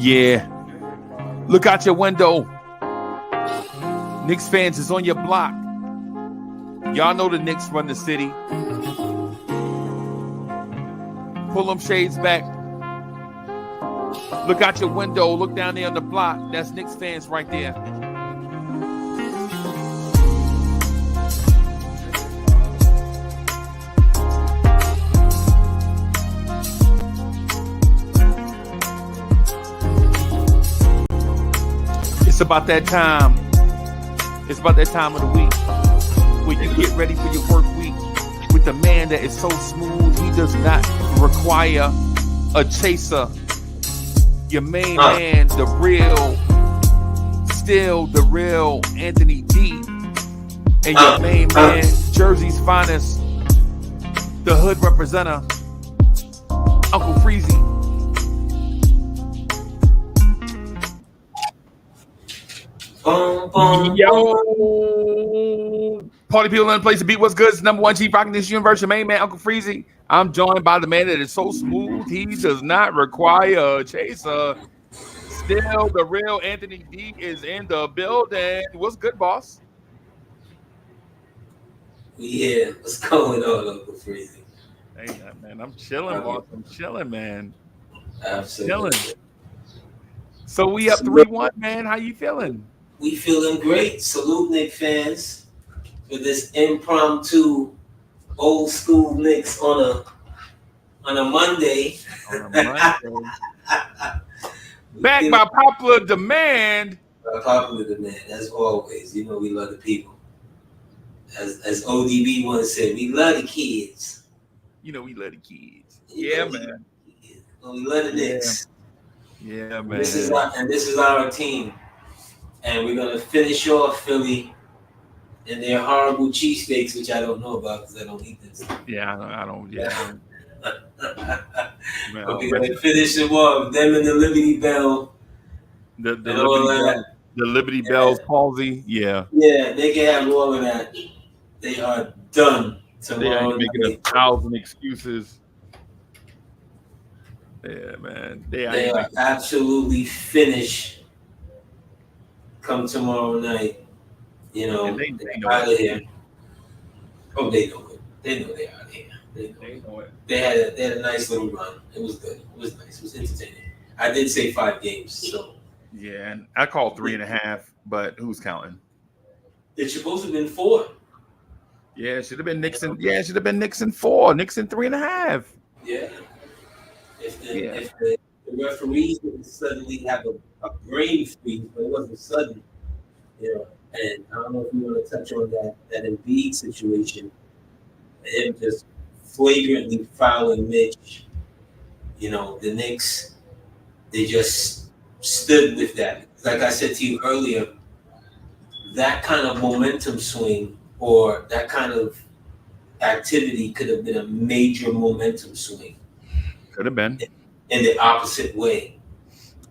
Yeah. Look out your window. Knicks fans is on your block. Y'all know the Knicks run the city. Pull them shades back. Look out your window. Look down there on the block. That's Knicks fans right there. It's about that time. It's about that time of the week where you get ready for your work week with the man that is so smooth he does not require a chaser. Your main man, the real, still the real Anthony D. And your main man, Jersey's finest, the hood representative, Uncle Freezy. Yo, party people in the place to beat. What's good? It's number one chief rocking this universe. Your main man, Uncle Freezy. I'm joined by the man that is so smooth he does not require a chaser. Still, the real Anthony D is in the building. What's good, boss? Yeah, what's going on, Uncle Freezy? Hey, man, I'm chilling, boss. I'm chilling, man. Absolutely. Chilling. So we up 3-1, man. How you feeling? We feeling great. Salute Knicks fans for this impromptu old school Knicks on a Monday. Back by popular demand. By popular demand, as always. You know we love the people. As ODB once said, we love the kids. You know we love the kids. Yeah, man. We love the Knicks. Yeah, man. This is our team. And we're going to finish off Philly and their horrible cheesesteaks, which I don't know about because I don't eat this. Yeah, I don't. Yeah. Man, we're going to finish them off. Them and the Liberty Bell. The Liberty Bell's palsy. Yeah. Yeah, they can have all of that. They are done tomorrow. They are making 1,000 excuses. Yeah, man. They are absolutely finished. Come tomorrow night, you know, they out of here. Oh, they know it. They know they're out of here. They know it. They had a nice little run. It was good. It was nice. It was entertaining. I did say 5 games, so. Yeah, and I called 3.5, but who's counting? It's supposed to have been 4. Yeah, it should have been Nixon. Yeah, it should have been Nixon 4. Nixon 3.5. Yeah. If the referees didn't suddenly have a brain freeze, but it wasn't sudden, you know. And I don't know if you want to touch on that Embiid situation, him just flagrantly fouling Mitch. You know, the Knicks, they just stood with that. Like I said to you earlier, that kind of momentum swing or that kind of activity could have been a major momentum swing. Could have been. In the opposite way.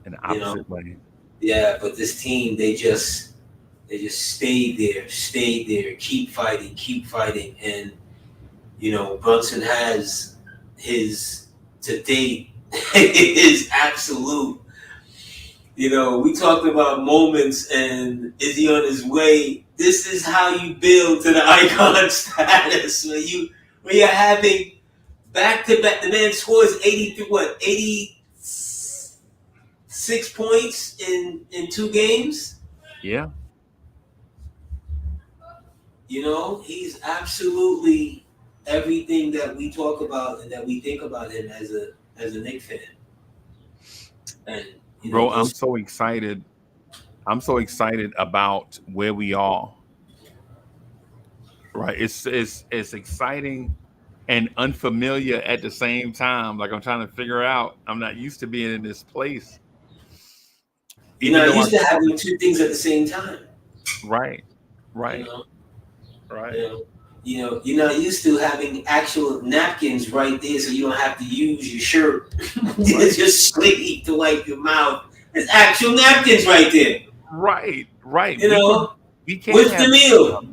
In the opposite way. Yeah, but this team, they just stayed there, keep fighting. And, you know, Brunson has his, to date, his absolute, you know, we talked about moments and is he on his way? This is how you build to the icon status when you're having back-to-back. The man scores 86 points in 2 games. Yeah. You know, he's absolutely everything that we talk about and that we think about him as a Knicks fan. And bro, I'm so excited. I'm so excited about where we are. Right. It's exciting and unfamiliar at the same time. Like I'm trying to figure out. I'm not used to being in this place. You're not used to having 2 things at the same time. Right. You know? Right. You know, you're not used to having actual napkins right there, so you don't have to use your shirt, your sleeve to wipe your mouth. There's actual napkins right there. Right. You know, we can't with the meal.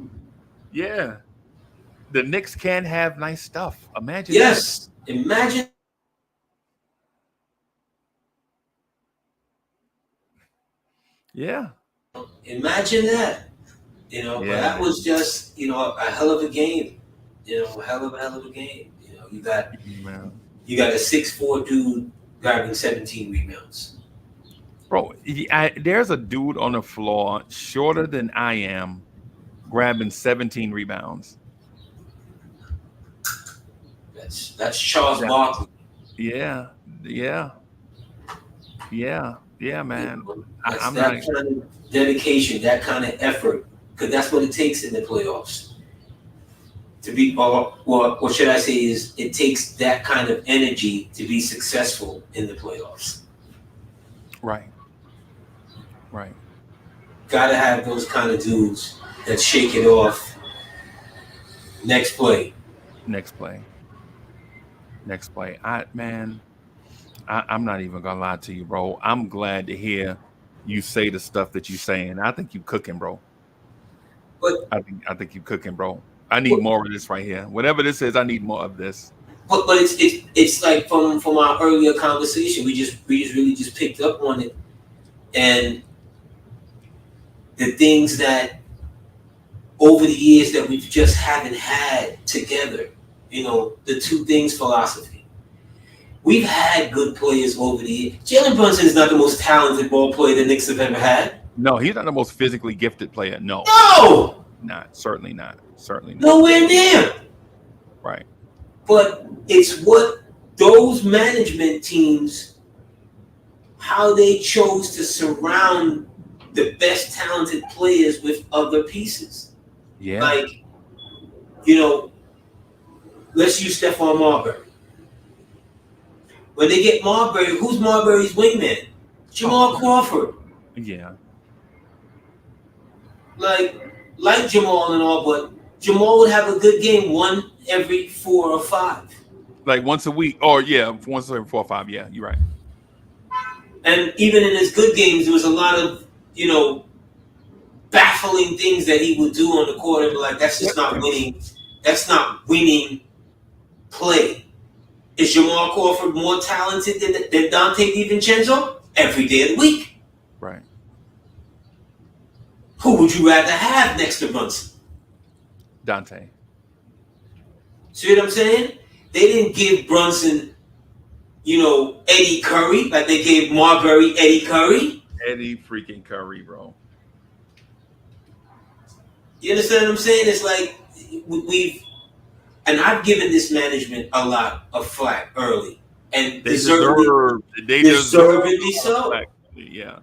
Yeah. The Knicks can have nice stuff. Imagine. Yes. That. Imagine Yeah. Imagine that. But Yeah, that was man. just, a hell of a game. A hell of a game. Man. You got a 6'4" dude grabbing 17 rebounds. Bro, there's a dude on the floor shorter than I am grabbing 17 rebounds. That's Charles That, Barkley. yeah, yeah, yeah, man. That's I'm not. that kind of dedication, that kind of effort, because that's what it takes in the playoffs. To be, or what should I say is, it takes that kind of energy to be successful in the playoffs. Right, right. Got to have those kind of dudes that shake it off. Next play. Next play. Next play. I'm not even gonna lie to you, bro. I'm glad to hear you say the stuff that you saying. I think you cooking, bro. But I think you cooking, bro. I need but, more of this right here. Whatever this is, I need more of this. but it's like from our earlier conversation, we really just picked up on it, and the things that over the years that we just haven't had together. The two things philosophy. We've had good players over the years. Jalen Brunson is not the most talented ball player the Knicks have ever had. No, he's not the most physically gifted player. No, No, not certainly not. Certainly not. nowhere near. Right. But it's what those management teams, how they chose to surround the best talented players with other pieces. Yeah. Like, let's use Stephon Marbury. When they get Marbury, who's Marbury's wingman? Jamal Crawford. Yeah. Like Jamal and all, but Jamal would have a good game one every 4 or 5. Like once a week, or once every 4 or 5. Yeah, you're right. And even in his good games, there was a lot of, baffling things that he would do on the court and be like, that's just not winning. That's not winning play. Is Jamal Crawford more talented than Dante DiVincenzo? Every day of the week. Right. Who would you rather have next to Brunson? Dante. See what I'm saying? They didn't give Brunson, Eddie Curry like they gave Marbury Eddie Curry. Eddie freaking Curry, bro. You understand what I'm saying? It's like and I've given this management a lot of flack early, and deservedly so. Yeah.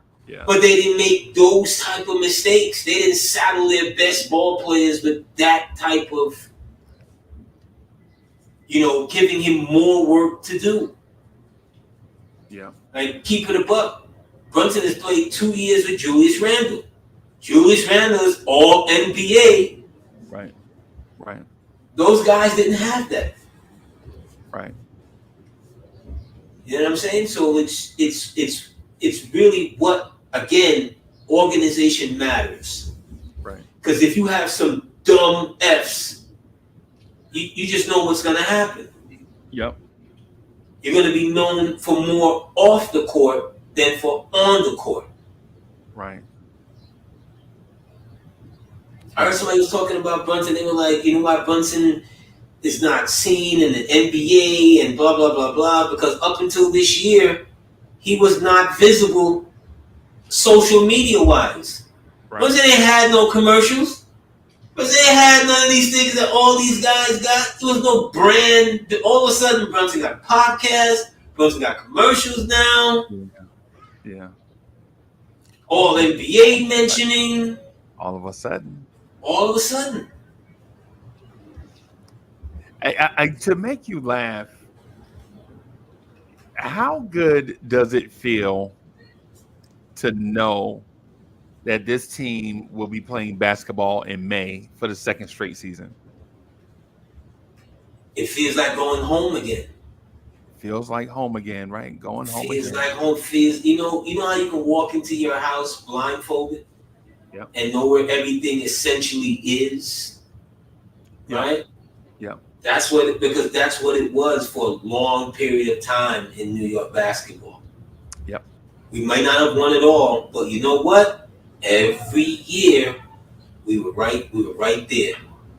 But they didn't make those type of mistakes. They didn't saddle their best ball players with that type of, giving him more work to do. Yeah. Like, keep it a buck. Brunson has played 2 years with Julius Randle. Julius Randle is all NBA. Right. Those guys didn't have that. Right. You know what I'm saying? So it's really what, again, organization matters. Right. Because if you have some dumb Fs, you just know what's going to happen. Yep. You're going to be known for more off the court than for on the court. Right. I heard somebody was talking about Brunson. They were like, you know why Brunson is not seen in the NBA and blah, blah, blah, blah. Because up until this year, he was not visible social media-wise. Right. Brunson ain't had no commercials. Brunson ain't had none of these things that all these guys got. There was no brand. All of a sudden, Brunson got podcasts. Brunson got commercials now. Yeah. All NBA mentioning. All of a sudden. To make you laugh, how good does it feel to know that this team will be playing basketball in May for the second straight season? It feels like going home again. Feels like home again, right? Going home feels again. Like home. You know how you can walk into your house blindfolded? Yep. And know where everything essentially is, right? Yeah. Because that's what it was for a long period of time in New York basketball. Yep. We might not have won it all, but you know what? Every year we were right. We were right there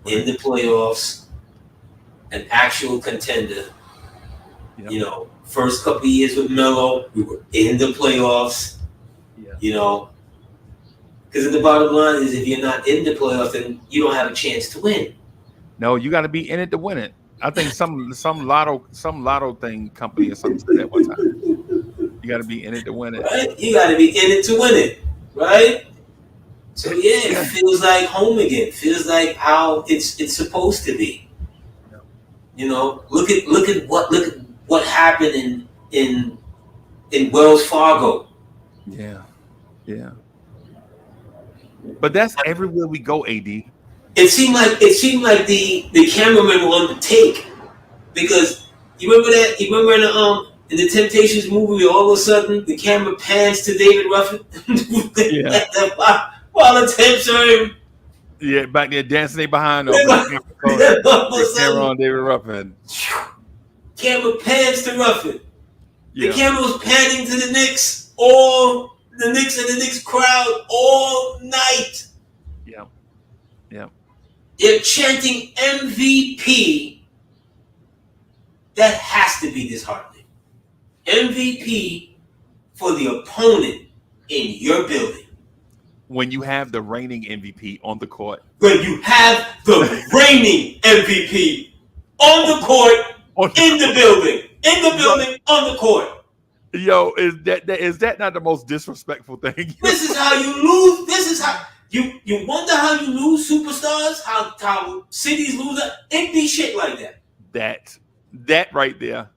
in the playoffs, an actual contender. Yep. You know, first couple of years with Melo, we were in the playoffs. Yeah. You know, because the bottom line is, if you're not in the playoffs, then you don't have a chance to win. No, you got to be in it to win it. I think some lotto thing company or something said that one time. You got to be in it to win it. Right? You got to be in it to win it. Right? So yeah, it feels like home again. Feels like how it's supposed to be. You know, look at what happened in Wells Fargo. Yeah, yeah. But that's everywhere we go, AD. It seemed like the cameraman were on the take, because you remember that, in the Temptations movie where all of a sudden the camera pans to David Ruffin Yeah. while the temps are him. Yeah, back there dancing they behind Then over all of a the camera sudden, on David Ruffin. camera pans to Ruffin. The Yeah, camera was panning to the Knicks, all the Knicks and the Knicks crowd all night. yeah, yeah. They're chanting MVP. That has to be disheartening. MVP for the opponent in your building. When you have the reigning MVP on the court. When you have the reigning MVP on the court, in the building, on the court. Yo, is that not the most disrespectful thing? This is how you lose. This is how you wonder how you lose superstars. How cities lose it. It be shit like that. That right there.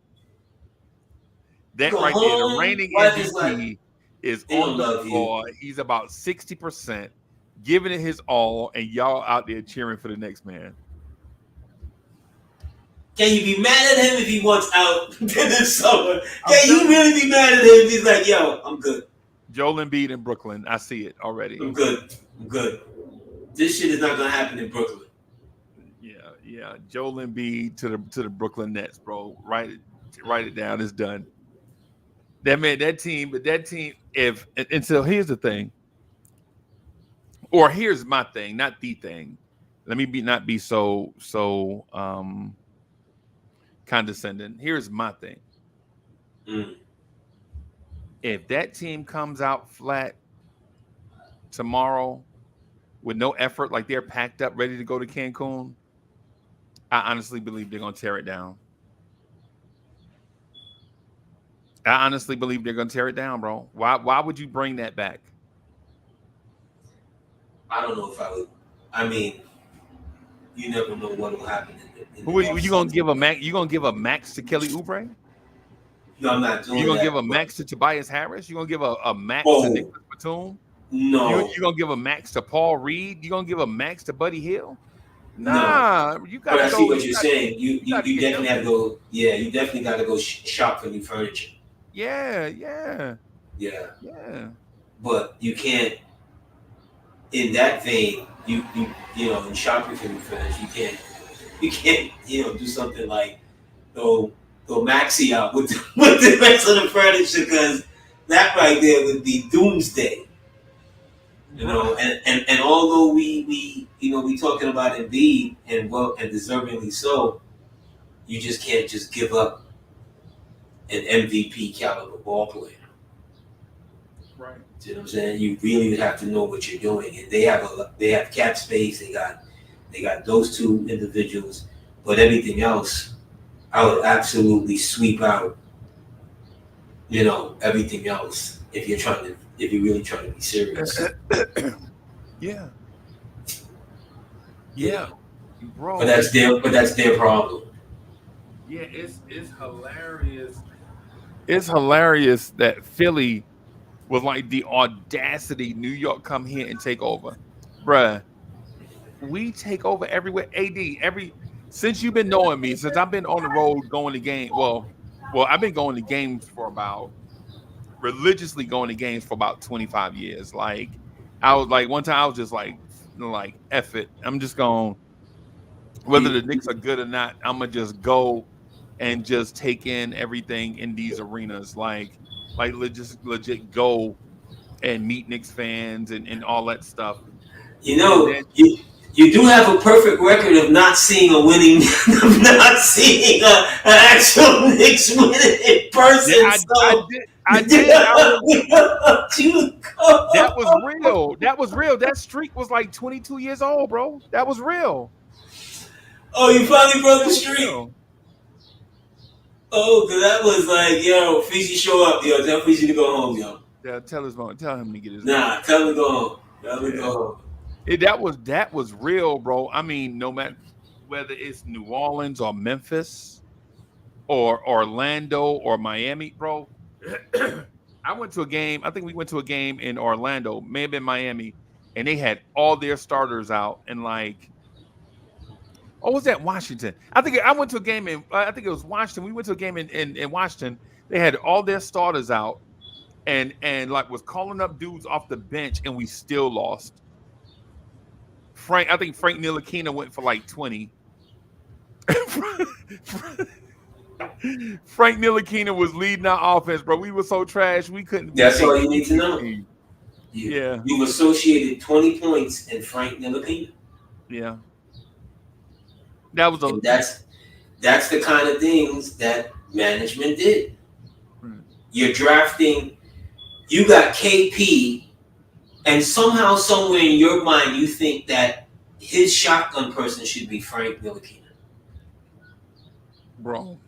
That Go right there. The home, reigning wife is MVP is they on don't the love you. floor. He's about 60%, giving it his all, and y'all out there cheering for the next man. Can you be mad at him if he wants out this summer? Can you really be mad at him if he's like, yo, I'm good? Joel Embiid in Brooklyn. I see it already. I'm good. This shit is not gonna happen in Brooklyn. Yeah. Joel Embiid to the Brooklyn Nets, bro. Write it down. It's done. That team. So here's the thing. Or here's my thing, not the thing. Let me not be so condescending. Here's my thing. If that team comes out flat tomorrow with no effort, like they're packed up, ready to go to Cancun, I honestly believe they're going to tear it down. I honestly believe they're going to tear it down, bro. Why would you bring that back? I don't know if I would. I mean, you never know what will happen. Who are you going to give a max? You going to give a max to Kelly Oubre? No, I'm not doing that. You going to give a max to Tobias Harris? You going to give a max to Nicholas Batum? No. You going to give a max to Paul Reed? You going to give a max to Buddy Hill? Nah, no. You got to go. But I see what you're saying. You definitely have to go. Yeah, you definitely got to go shop for new furniture. Yeah. But you can't. In that vein, you know, in shopping for new furniture, you can't do something like go maxi out with the rest of the furniture, because that right there would be doomsday. You know, and although we talking about Embiid, and deservingly so, you just can't just give up an MVP caliber ball player. Right. You know what I'm saying? You really would have to know what you're doing, and they have cap space. They got those two individuals, but everything else, I would absolutely sweep out. You know, everything else if you're really trying to be serious. Yeah, bro. But that's their problem. Yeah, it's hilarious. It's hilarious that Philly was like the audacity. New York come here and take over, bruh. We take over everywhere. Since you've been knowing me, since I've been on the road going to games. Well, I've been going to games religiously going to games for about 25 years. Like, I was like, one time I was just like F it. I'm just going, whether the Knicks are good or not, I'm gonna just go and just take in everything in these arenas. Like like legit go and meet Knicks fans and all that stuff. You And know, then you do have a perfect record of not seeing a winning, of not seeing an actual Knicks win in person. yeah, So I did. I was you that was real. That was real. That streak was like 22 years old, bro. That was real. Oh, you finally broke That the was streak. real. Oh, cause that was like, yo, Fiji show up, yo. Tell Fiji to go home, yo. Yeah, tell him to get his phone. Nah, tell him to go home. Tell him to Yeah. go home. That was real, bro. I mean, no matter whether it's New Orleans or Memphis or Orlando or Miami, bro. I went to a game. I think we went to a game in Orlando, may have been Miami, and they had all their starters out. And like, oh, was that Washington? I think I went to a game in. I think it was Washington. We went to a game in Washington. They had all their starters out, and like was calling up dudes off the bench, and we still lost. I think Frank Ntilikina went for like 20. Frank Ntilikina was leading our offense, bro. We were so trash, we couldn't. That's all you need to know. Yeah. You've associated 20 points in Frank Ntilikina. Yeah. That was and that's the kind of things that management did. You're drafting, you got KP, and somehow, somewhere in your mind, you think that his shotgun person should be Frank Ntilikina. Bro,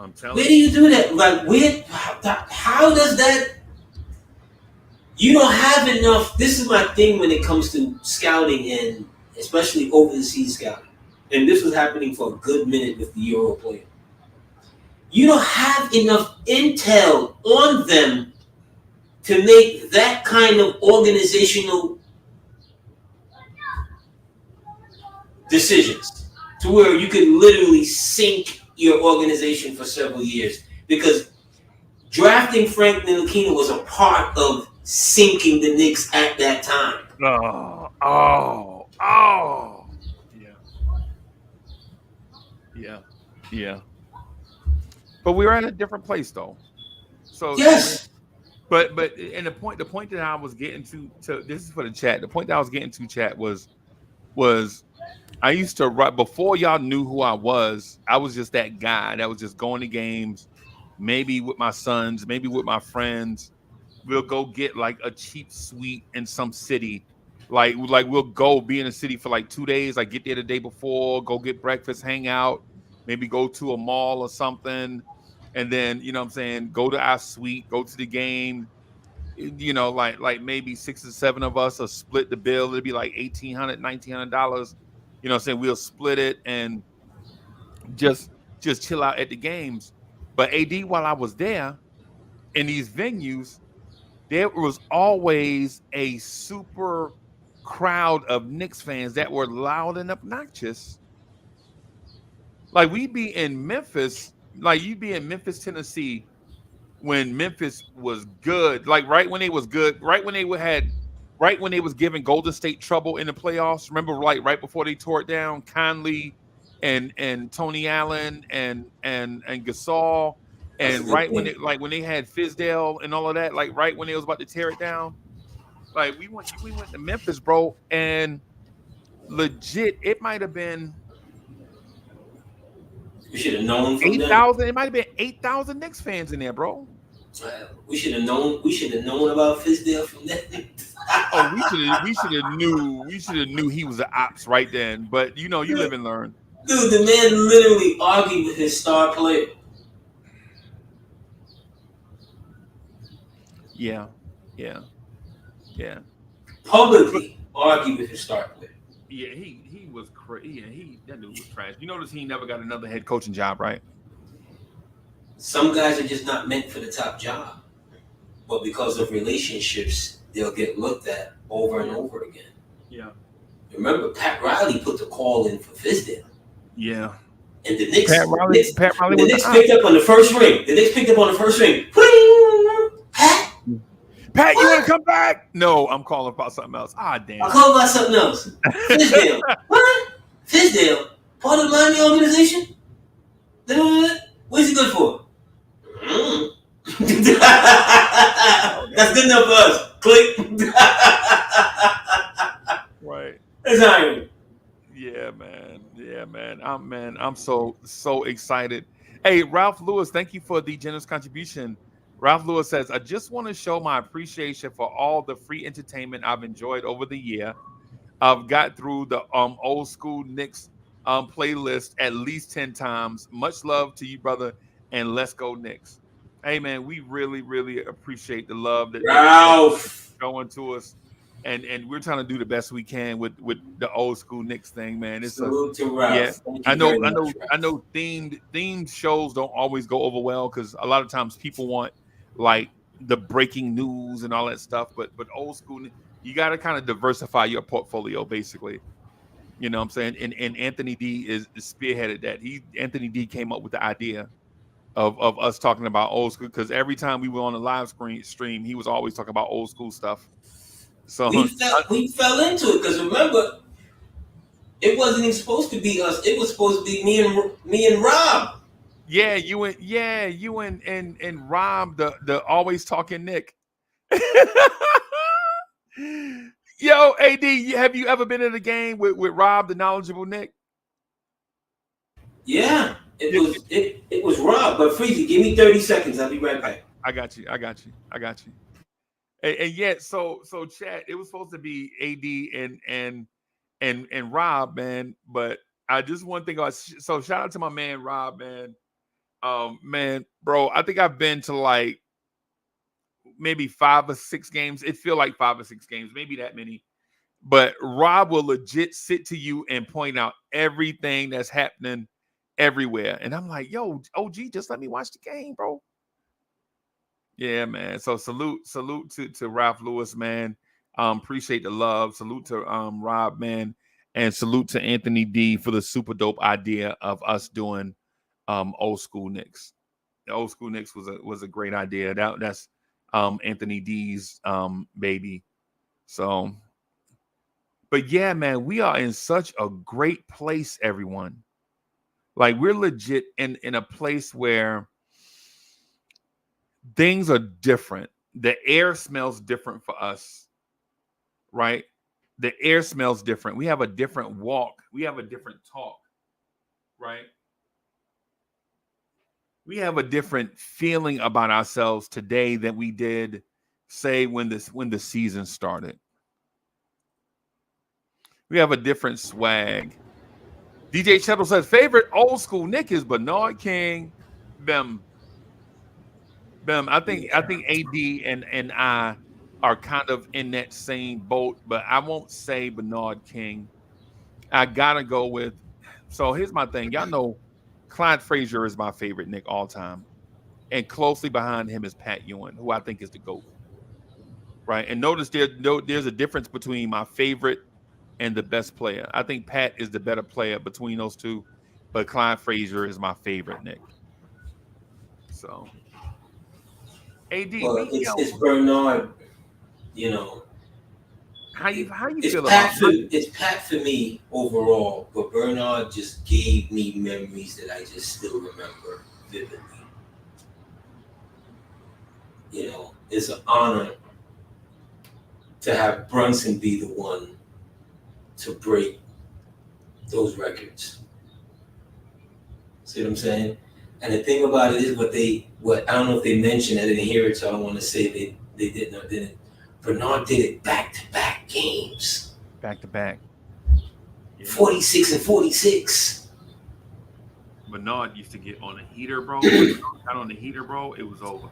I'm telling you. Where do you do that? Like, how does that? You don't have enough. This is my thing when it comes to scouting and especially overseas scouting. And this was happening for a good minute with the Euro player. You don't have enough intel on them to make that kind of organizational decisions to where you could literally sink your organization for several years. Because drafting Frank Ntilikina was a part of sinking the Knicks at that time. Oh. Yeah. But we were at a different place though. So yes. But and the point that I was getting to this is for the chat. The point that I was getting to, chat, was I used to write before y'all knew who I was just that guy that was just going to games, maybe with my sons, maybe with my friends. We'll go get like a cheap suite in some city. Like we'll go be in a city for like 2 days, like get there the day before, go get breakfast, hang out, maybe go to a mall or something. And then, you know what I'm saying, go to our suite, go to the game. You know, like maybe 6 or 7 of us will split the bill. It'll be like $1,800, $1,900. You know what I'm saying? We'll split it and just chill out at the games. But AD, while I was there in these venues, there was always a super crowd of Knicks fans that were loud and obnoxious. Like we'd be in Memphis, like you'd be in Memphis, Tennessee, when Memphis was good, like right when they was good, right when they was giving Golden State trouble in the playoffs. Remember, like right before they tore it down, Conley and Tony Allen and Gasol, and right when they had Fizdale and all of that, like right when they was about to tear it down, like we went to Memphis, bro, and legit, it might have been. We should have known from 8,000. It might have been 8,000 Knicks fans in there, bro. We should have known. We should have known about Fizdale from then. We should have knew he was an ops right then. But you know, you live and learn. Dude, the man literally argued with his star player. Yeah. Publicly argued with his star player. Yeah, he was crazy. Yeah, that dude was trash. You notice he never got another head coaching job, right? Some guys are just not meant for the top job, but because of relationships, they'll get looked at over and over again. Yeah. Remember, Pat Riley put the call in for Fizdale. Yeah. And the Knicks, Pat Riley the Knicks picked up on the first ring. Pat, you want to come back? No, I'm calling about something else. Ah, damn. I'm calling about something else. Fizdale. What? Fizdale? Part of the Miami organization? What's he good for? That's good enough for us. Click. Right. That's iron. Yeah, man. Yeah, man. I'm so excited. Hey, Ralph Lewis, thank you for the generous contribution. Ralph Lewis says, I just want to show my appreciation for all the free entertainment I've enjoyed over the year. I've got through the old school Knicks playlist at least 10 times. Much love to you, brother, and let's go Knicks. Hey man, we really, really appreciate the love that you're Ralph. showing to us. And we're trying to do the best we can with the old school Knicks thing, man. It's a Salute to yeah. Ralph. Thank you very much, Ralph. I know themed shows don't always go over well because a lot of times people want like the breaking news and all that stuff, but old school, you got to kind of diversify your portfolio, basically. You know what I'm saying? And Anthony D is spearheaded that. Anthony D came up with the idea of us talking about old school because every time we were on a live stream, he was always talking about old school stuff. So we fell into it because remember, it wasn't even supposed to be us. It was supposed to be me and Rob. Yeah, you and Rob, the always talking Nick. Yo, AD, have you ever been in a game with Rob, the knowledgeable Nick? Yeah, it was Rob. But Freezy, give me 30 seconds. I'll be right back. I got you. And yet, so chat, it was supposed to be AD and Rob, man. But I just one thing. So shout out to my man Rob, man. Man, bro, I think I've been to like maybe 5 or 6 games. It feel like 5 or 6 games, maybe that many. But Rob will legit sit to you and point out everything that's happening everywhere. And I'm like, yo, OG, just let me watch the game, bro. Yeah, man. So salute to Ralph Lewis, man. Appreciate the love. Salute to Rob, man, and salute to Anthony D for the super dope idea of us doing old school Knicks. The old school Knicks was a great idea. That's Anthony D's baby. So, but yeah, man, we are in such a great place, everyone. Like we're legit in a place where things are different. The air smells different for us, right? The air smells different. We have a different walk. We have a different talk, right? We have a different feeling about ourselves today than we did, say, when the season started. We have a different swag. DJ Chettle says, favorite old school Nick is Bernard King. Them. I think AD and I are kind of in that same boat, but I won't say Bernard King. I gotta go with. So here's my thing. Y'all know Clyde Frazier is my favorite Nick all time, and closely behind him is Pat Ewing, who I think is the GOAT. Right, and notice there's a difference between my favorite and the best player. I think Pat is the better player between those two, but Clyde Frazier is my favorite Nick. So. AD, well, it's Bernard, you know. How you it's feel Pat about it? It's Pat for me overall, but Bernard just gave me memories that I just still remember vividly. You know, it's an honor to have Brunson be the one to break those records. See what I'm saying? And the thing about it is what I don't know if they mentioned, I didn't hear it, so I don't want to say they didn't or didn't. Bernard did it back-to-back games. Back-to-back. Yeah. 46 and 46. Bernard used to get on the heater, bro. Got on the heater, bro, it was over.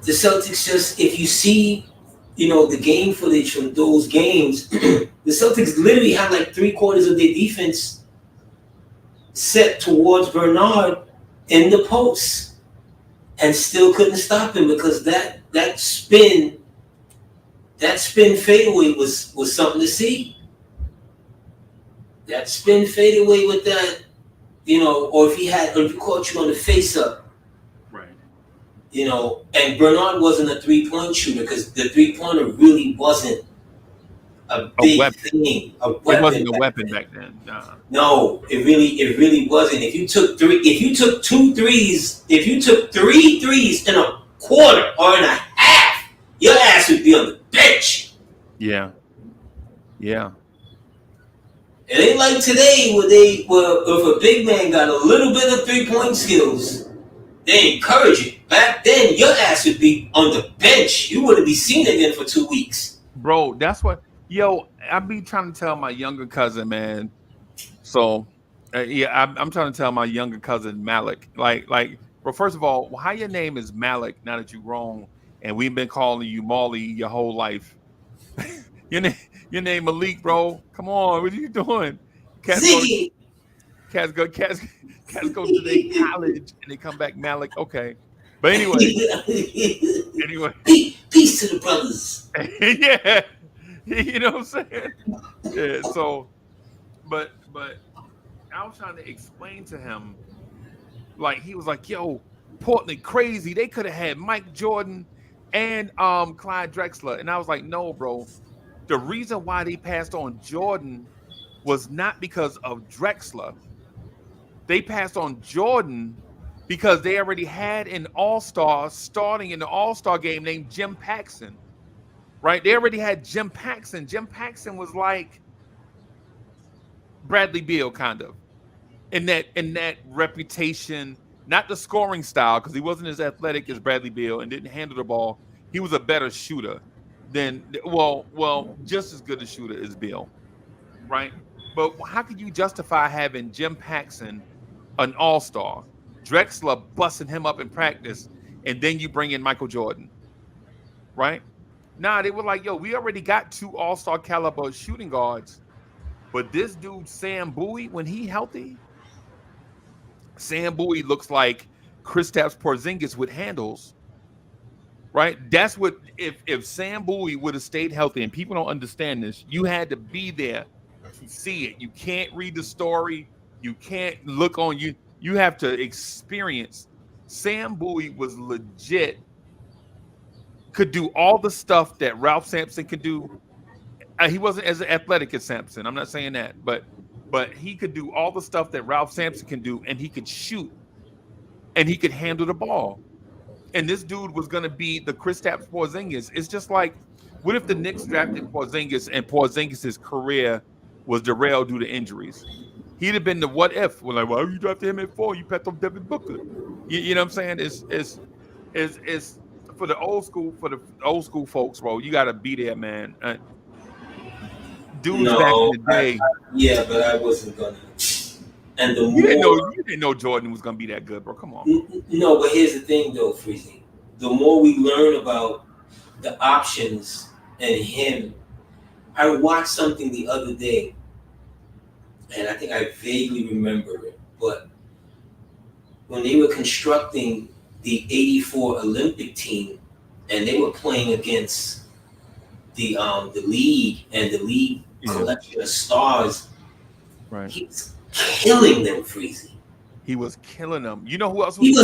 The Celtics just, if you see, you know, the game footage from those games, the Celtics literally had like 3/4 of their defense set towards Bernard in the post and still couldn't stop him because that spin fadeaway was something to see. That spin fadeaway with that, you know, or if he caught you on the face up, right? You know, and Bernard wasn't a 3-point shooter because the 3-pointer really wasn't a big thing. It wasn't a weapon back then. Nah. No, it really wasn't. If you took 3 threes in a quarter or in a half, your ass would be on the bench. Yeah. It ain't like today where if a big man got a little bit of 3-point skills, they encourage it. Back then, your ass would be on the bench. You wouldn't be seen again for 2 weeks. Bro, that's what, I be trying to tell my younger cousin, man. So, I'm trying to tell my younger cousin Malik, well, first of all, how your name is Malik now that you're grown, and we've been calling you Molly your whole life. your name Malik, bro. Come on, what are you doing? Cats go to their college and they come back Malik. Okay, but anyway, peace to the brothers. Yeah, you know what I'm saying. Yeah, so, but I was trying to explain to him, like, he was like, yo, Portland crazy. They could have had Mike Jordan and Clyde Drexler. And I was like, no, bro. The reason why they passed on Jordan was not because of Drexler. They passed on Jordan because they already had an all-star starting in the all-star game named Jim Paxson. Right? They already had Jim Paxson. Jim Paxson was like Bradley Beal, kind of. In that reputation, not the scoring style, because he wasn't as athletic as Bradley Beal and didn't handle the ball. He was a better shooter than, just as good a shooter as Beal, right? But how could you justify having Jim Paxson, an all-star, Drexler busting him up in practice, and then you bring in Michael Jordan, right? Nah, they were like, yo, we already got 2 all-star caliber shooting guards, but this dude, Sam Bowie, when he healthy, Sam Bowie looks like Kristaps Porzingis with handles, right? That's what, if Sam Bowie would have stayed healthy, and people don't understand this, you had to be there to see it. You can't read the story. You can't look on you. You have to experience. Sam Bowie was legit, could do all the stuff that Ralph Sampson could do. He wasn't as athletic as Sampson. I'm not saying that, but he could do all the stuff that Ralph Sampson can do, and he could shoot, and he could handle the ball. And this dude was going to be the Kristaps Porzingis. It's just like, what if the Knicks drafted Porzingis and Porzingis' career was derailed due to injuries? He'd have been the what if. We're like, why you drafted him at 4? You packed up Devin Booker. You know what I'm saying? It's for the old school folks, bro. You got to be there, man. Dudes back in the day. But I wasn't gonna. And you didn't know Jordan was gonna be that good, bro. Come on. No, but here's the thing, though, Freezy. The more we learn about the options and him, I watched something the other day, and I think I vaguely remember it. But when they were constructing the '84 Olympic team, and they were playing against the league and the league collection of stars, right? He was killing them, Freezy. He was killing them. You know who else? He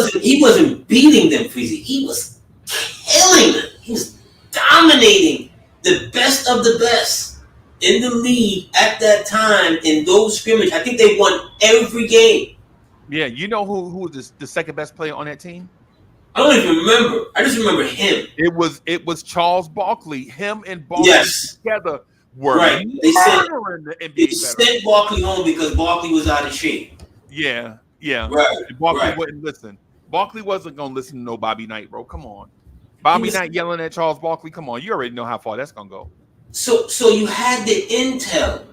wasn't beating them, Freezy. He was killing them. He was dominating the best of the best in the league at that time in those scrimmages. I think they won every game. Yeah, you know who was the second best player on that team? I don't even remember. I just remember him. It was Charles Barkley. Him and Barkley together were murdering the NBA. They sent Barkley home because Barkley was out of shape. Yeah. Right. Barkley wouldn't listen. Barkley wasn't gonna listen to no Bobby Knight, bro. Come on. Bobby Knight yelling at Charles Barkley. Come on, you already know how far that's gonna go. So you had the intel,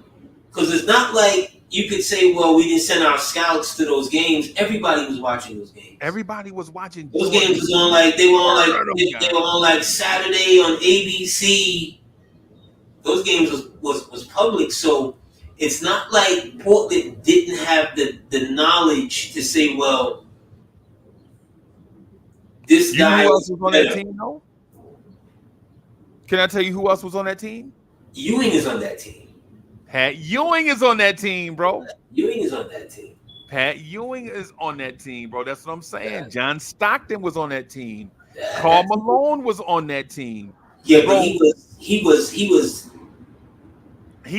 because it's not like you could say, well, we didn't send our scouts to those games. Everybody was watching those games. Everybody was watching. Those games was on they were on Saturday on ABC. Those games was public, so it's not like Portland didn't have the knowledge to say, well, this guy. Who else was on that team, though? Can I tell you who else was on that team? Ewing is on that team. Pat Ewing is on that team, bro. Ewing is on that team. Pat Ewing is on that team, bro. That's what I'm saying. Yeah. John Stockton was on that team. Karl Malone was on that team. Yeah, bro, but he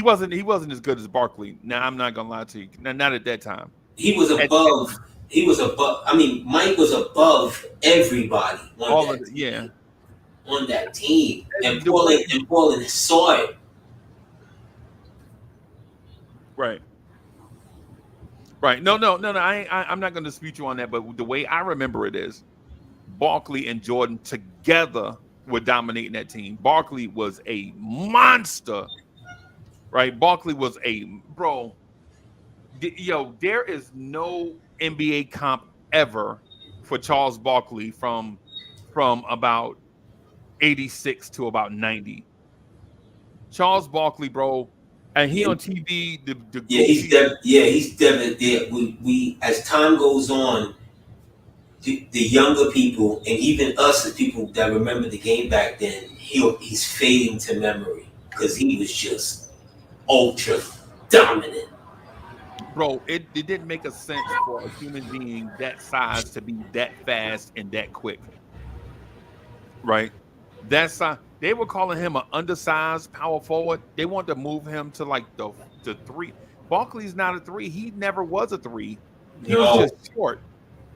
wasn't as good as Barkley. Now I'm not gonna lie to you. Not at that time. He was above he was above. I mean, Mike was above everybody All of it, yeah. On that team, and The way, Portland saw it. right. No. I'm not going to dispute you on that. But the way I remember it is, Barkley and Jordan together were dominating that team. Barkley was a monster, right? Barkley was a bro. There is no NBA comp ever for Charles Barkley from about 86 to about 90. Charles Barkley, bro, and he Yeah. on TV. The Yeah, Gucci. he's definitely. We as time goes on, the younger people and even us, the people that remember the game back then, he's fading to memory because he was just ultra dominant. Bro, it didn't make a sense for a human being that size to be that fast and that quick, right? That's they were calling him an undersized power forward. They wanted to move him to like the three. Barkley's not a three. He never was a three. He was just short.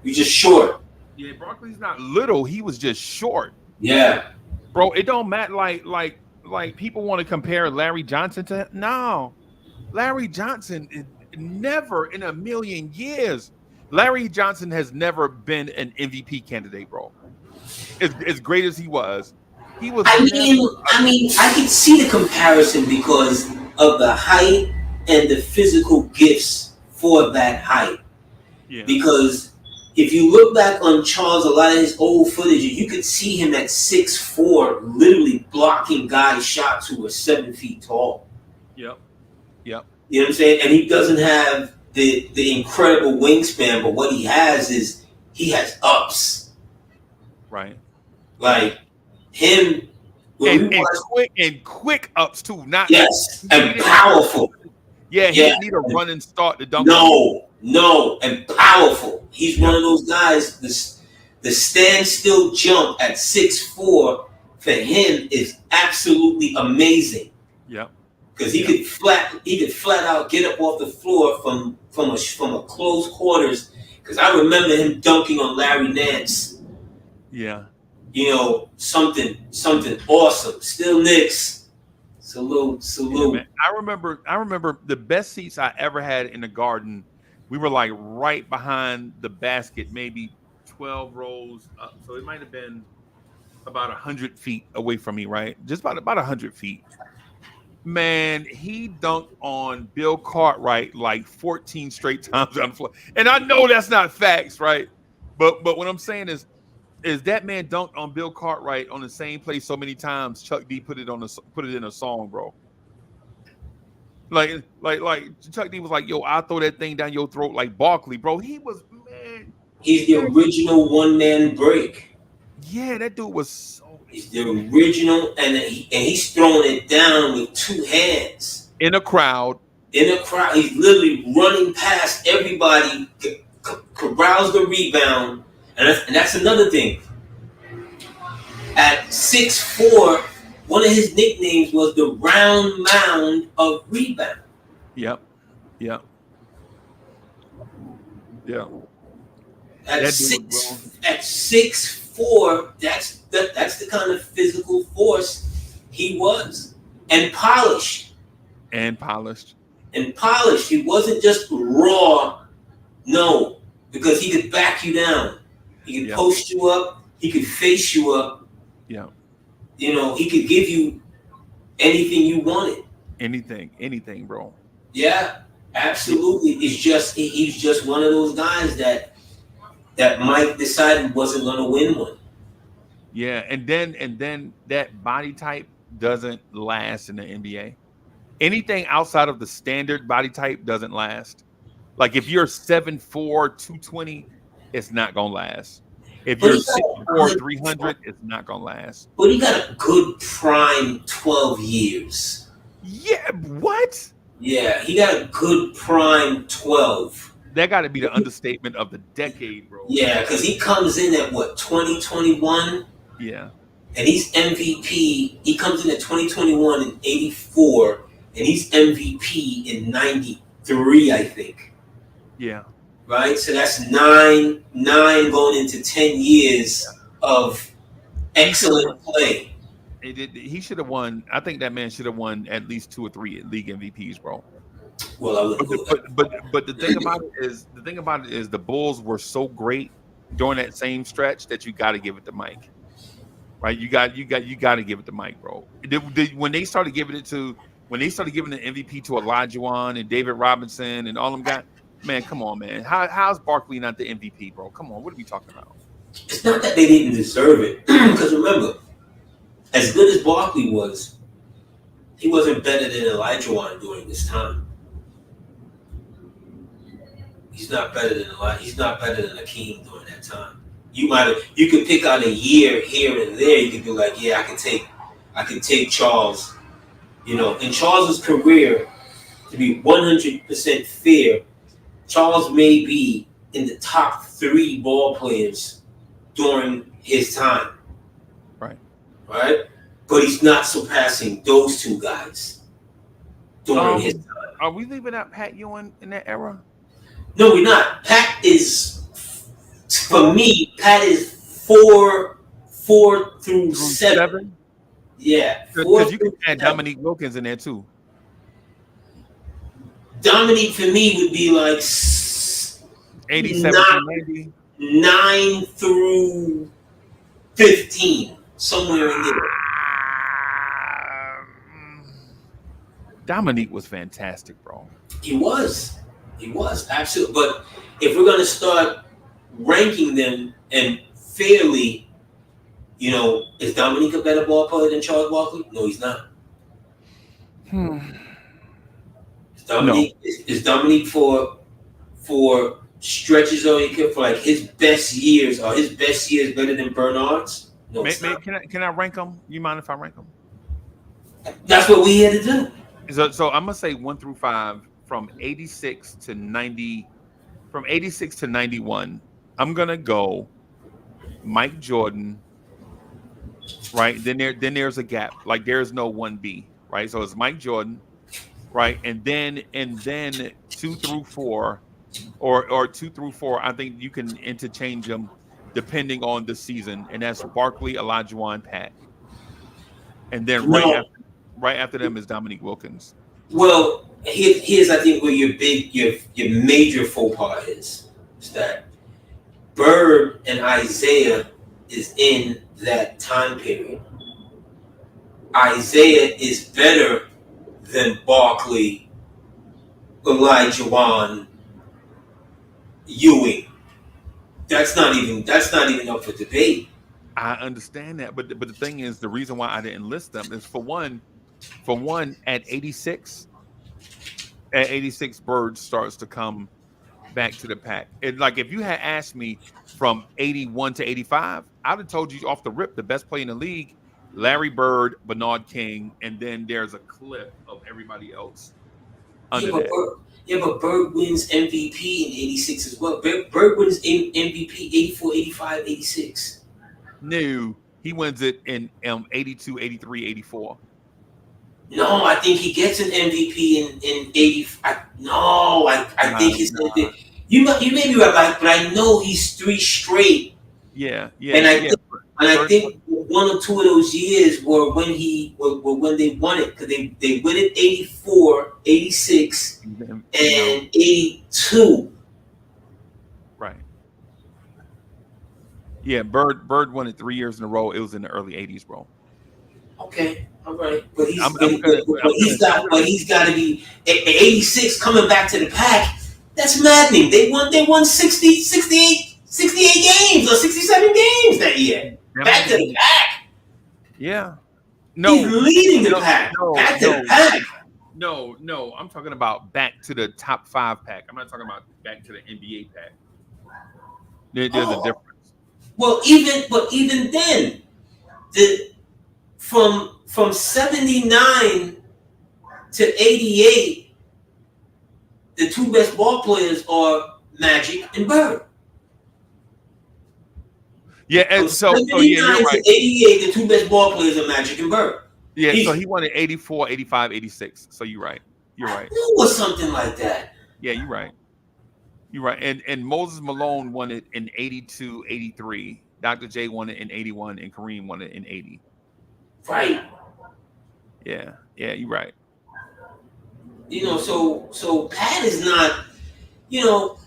He's just short. Yeah, Barkley's not little. He was just short. Yeah, bro. It don't matter. Like people want to compare Larry Johnson to him. No, Larry Johnson is never in a million years. Larry Johnson has never been an MVP candidate, bro. As great as he was, I mean, I can see the comparison because of the height and the physical gifts for that height. Yeah. Because if you look back on Charles, a lot of his old footage, you could see him at 6'4", literally blocking guys' shots who were 7 feet tall. Yep. You know what I'm saying? And he doesn't have the incredible wingspan, but what he has is he has ups. Right. Like him. And quick ups too. And powerful. Yeah, he didn't need a run and start to dunk. No, and powerful. He's one of those guys. The standstill jump at 6'4" for him is absolutely amazing. Yeah, because he could flat out get up off the floor from a close quarters. Because I remember him dunking on Larry Nance. Yeah. You know, something awesome. Still Knicks. Salute. Yeah, I remember the best seats I ever had in the Garden. We were like right behind the basket, maybe 12 rows up. So it might have been about 100 feet away from me, right? Just about 100 feet. Man, he dunked on Bill Cartwright like 14 straight times on the floor. And I know that's not facts, right? But what I'm saying is that man dunked on Bill Cartwright on the same play so many times. Chuck D put it in a song, bro. Like Chuck D was like, "Yo, I'll throw that thing down your throat like Barkley, bro." He was, man. He's the original one-man break. Yeah, that dude was so. He's the original, and he's throwing it down with two hands in a crowd. He's literally running past everybody, corrals the rebound. And that's another thing. At 6'4", one of his nicknames was the round mound of rebound. Yep. At 6'4", that's the kind of physical force he was, and polished. He wasn't just raw. No, because he could back you down. He could post you up. He could face you up. Yeah. You know, he could give you anything you wanted. Anything, bro. Yeah, absolutely. He's just one of those guys that Mike decided wasn't going to win one. Yeah, and then that body type doesn't last in the NBA. Anything outside of the standard body type doesn't last. Like if you're 7'4", 220, it's not gonna last. If you're 6'4", 300, it's not gonna last. But he got a good prime 12 years. Yeah, what? Yeah, he got a good prime 12. That got to be the understatement of the decade, bro. Yeah, because he comes in at 2021? Yeah. And he's MVP. He comes in at 2021 in 84, and he's MVP in 93, I think. Yeah. right? So that's nine going into 10 years of excellent play. He should have won. I think that man should have won at least 2 or 3 league MVPs, bro. Well, I wouldn't go that. But the thing about it is the Bulls were so great during that same stretch that you got to give it to Mike, right? You got to give it to Mike, bro. When they started giving the MVP to Olajuwon and David Robinson and all them guys, man, come on, man. How's Barkley not the MVP, bro? Come on, what are we talking about? It's not that they didn't deserve it, because remember, as good as Barkley was, he wasn't better than Olajuwon during this time. He's not better than Akeem during that time. You could pick out a year here and there. You could be like, yeah, I can take Charles. You know, in Charles's career, to be 100% fair, Charles may be in the top 3 ball players during his time. Right? But he's not surpassing those 2 guys during his time. Are we leaving out Pat Ewing in that era? No, we're not. Pat is, for me, Pat is 4 through 7. Yeah. Because you can add Dominique Wilkins in there too. Dominique for me would be like 87 to 90. 9 through 15. Somewhere in there. Dominique was fantastic, bro. He was absolutely. But if we're gonna start ranking them and fairly, you know, is Dominique a better ball player than Charles Barkley? No, he's not. Is Dominique for stretches for like his best years? Are his best years better than Bernard's? No, can I rank them? You mind if I rank them? That's what we had to do. So I'm gonna say 1 through 5 from 86 to 90. From 86 to 91, I'm gonna go Mike Jordan. Right. Then there's a gap. Like there's no 1B. Right. So it's Mike Jordan. Right. And then 2 through 4, or 2 through 4. I think you can interchange them depending on the season, and that's Barkley, Olajuwon, Pat, and then right after them is Dominique Wilkins. Well, here's I think where your major faux pas is that Bird and Isaiah is in that time period. Isaiah is better than Barkley, Olajuwon, Ewing. That's not even up for debate. I understand that, but the thing is, the reason why I didn't list them is for one at 86. At 86, Bird starts to come back to the pack. And like if you had asked me from 81 to 85, I'd have told you off the rip the best player in the league, Larry Bird, Bernard King, and then there's a clip of everybody else under that. But Bird wins MVP in 86 as well. Bird wins MVP 84, 85, 86. No, he wins it in 82, 83, 84. No, I think he gets an MVP in 80. I think he's You may be right, but I know he's 3 straight. Yeah. And I think 1 or 2 of those years were when they won it, because they win it 84, 86, and 82. Right. Yeah, Bird won it 3 years in a row. It was in the early 80s, bro. Okay, all right, but he's got to be 86 coming back to the pack. That's maddening. They won 68 games or 67 games that year. Back to the pack. Yeah. No. He's leading the pack. Back to the pack. No. I'm talking about back to the top 5 pack. I'm not talking about back to the NBA pack. There's a difference. Well, even then, from 79 to 88, the 2 best ball players are Magic and Bird. Yeah, and so you're right. 88, the 2 best ball players are Magic and Bird. Yeah, so he won it 84, 85, 86. So you're right. It was something like that. Yeah, you're right. You're right. And Moses Malone won it in 82, 83. Dr. J won it in 81, and Kareem won it in 80. Right. Yeah, yeah, you're right. So Pat is not, you know,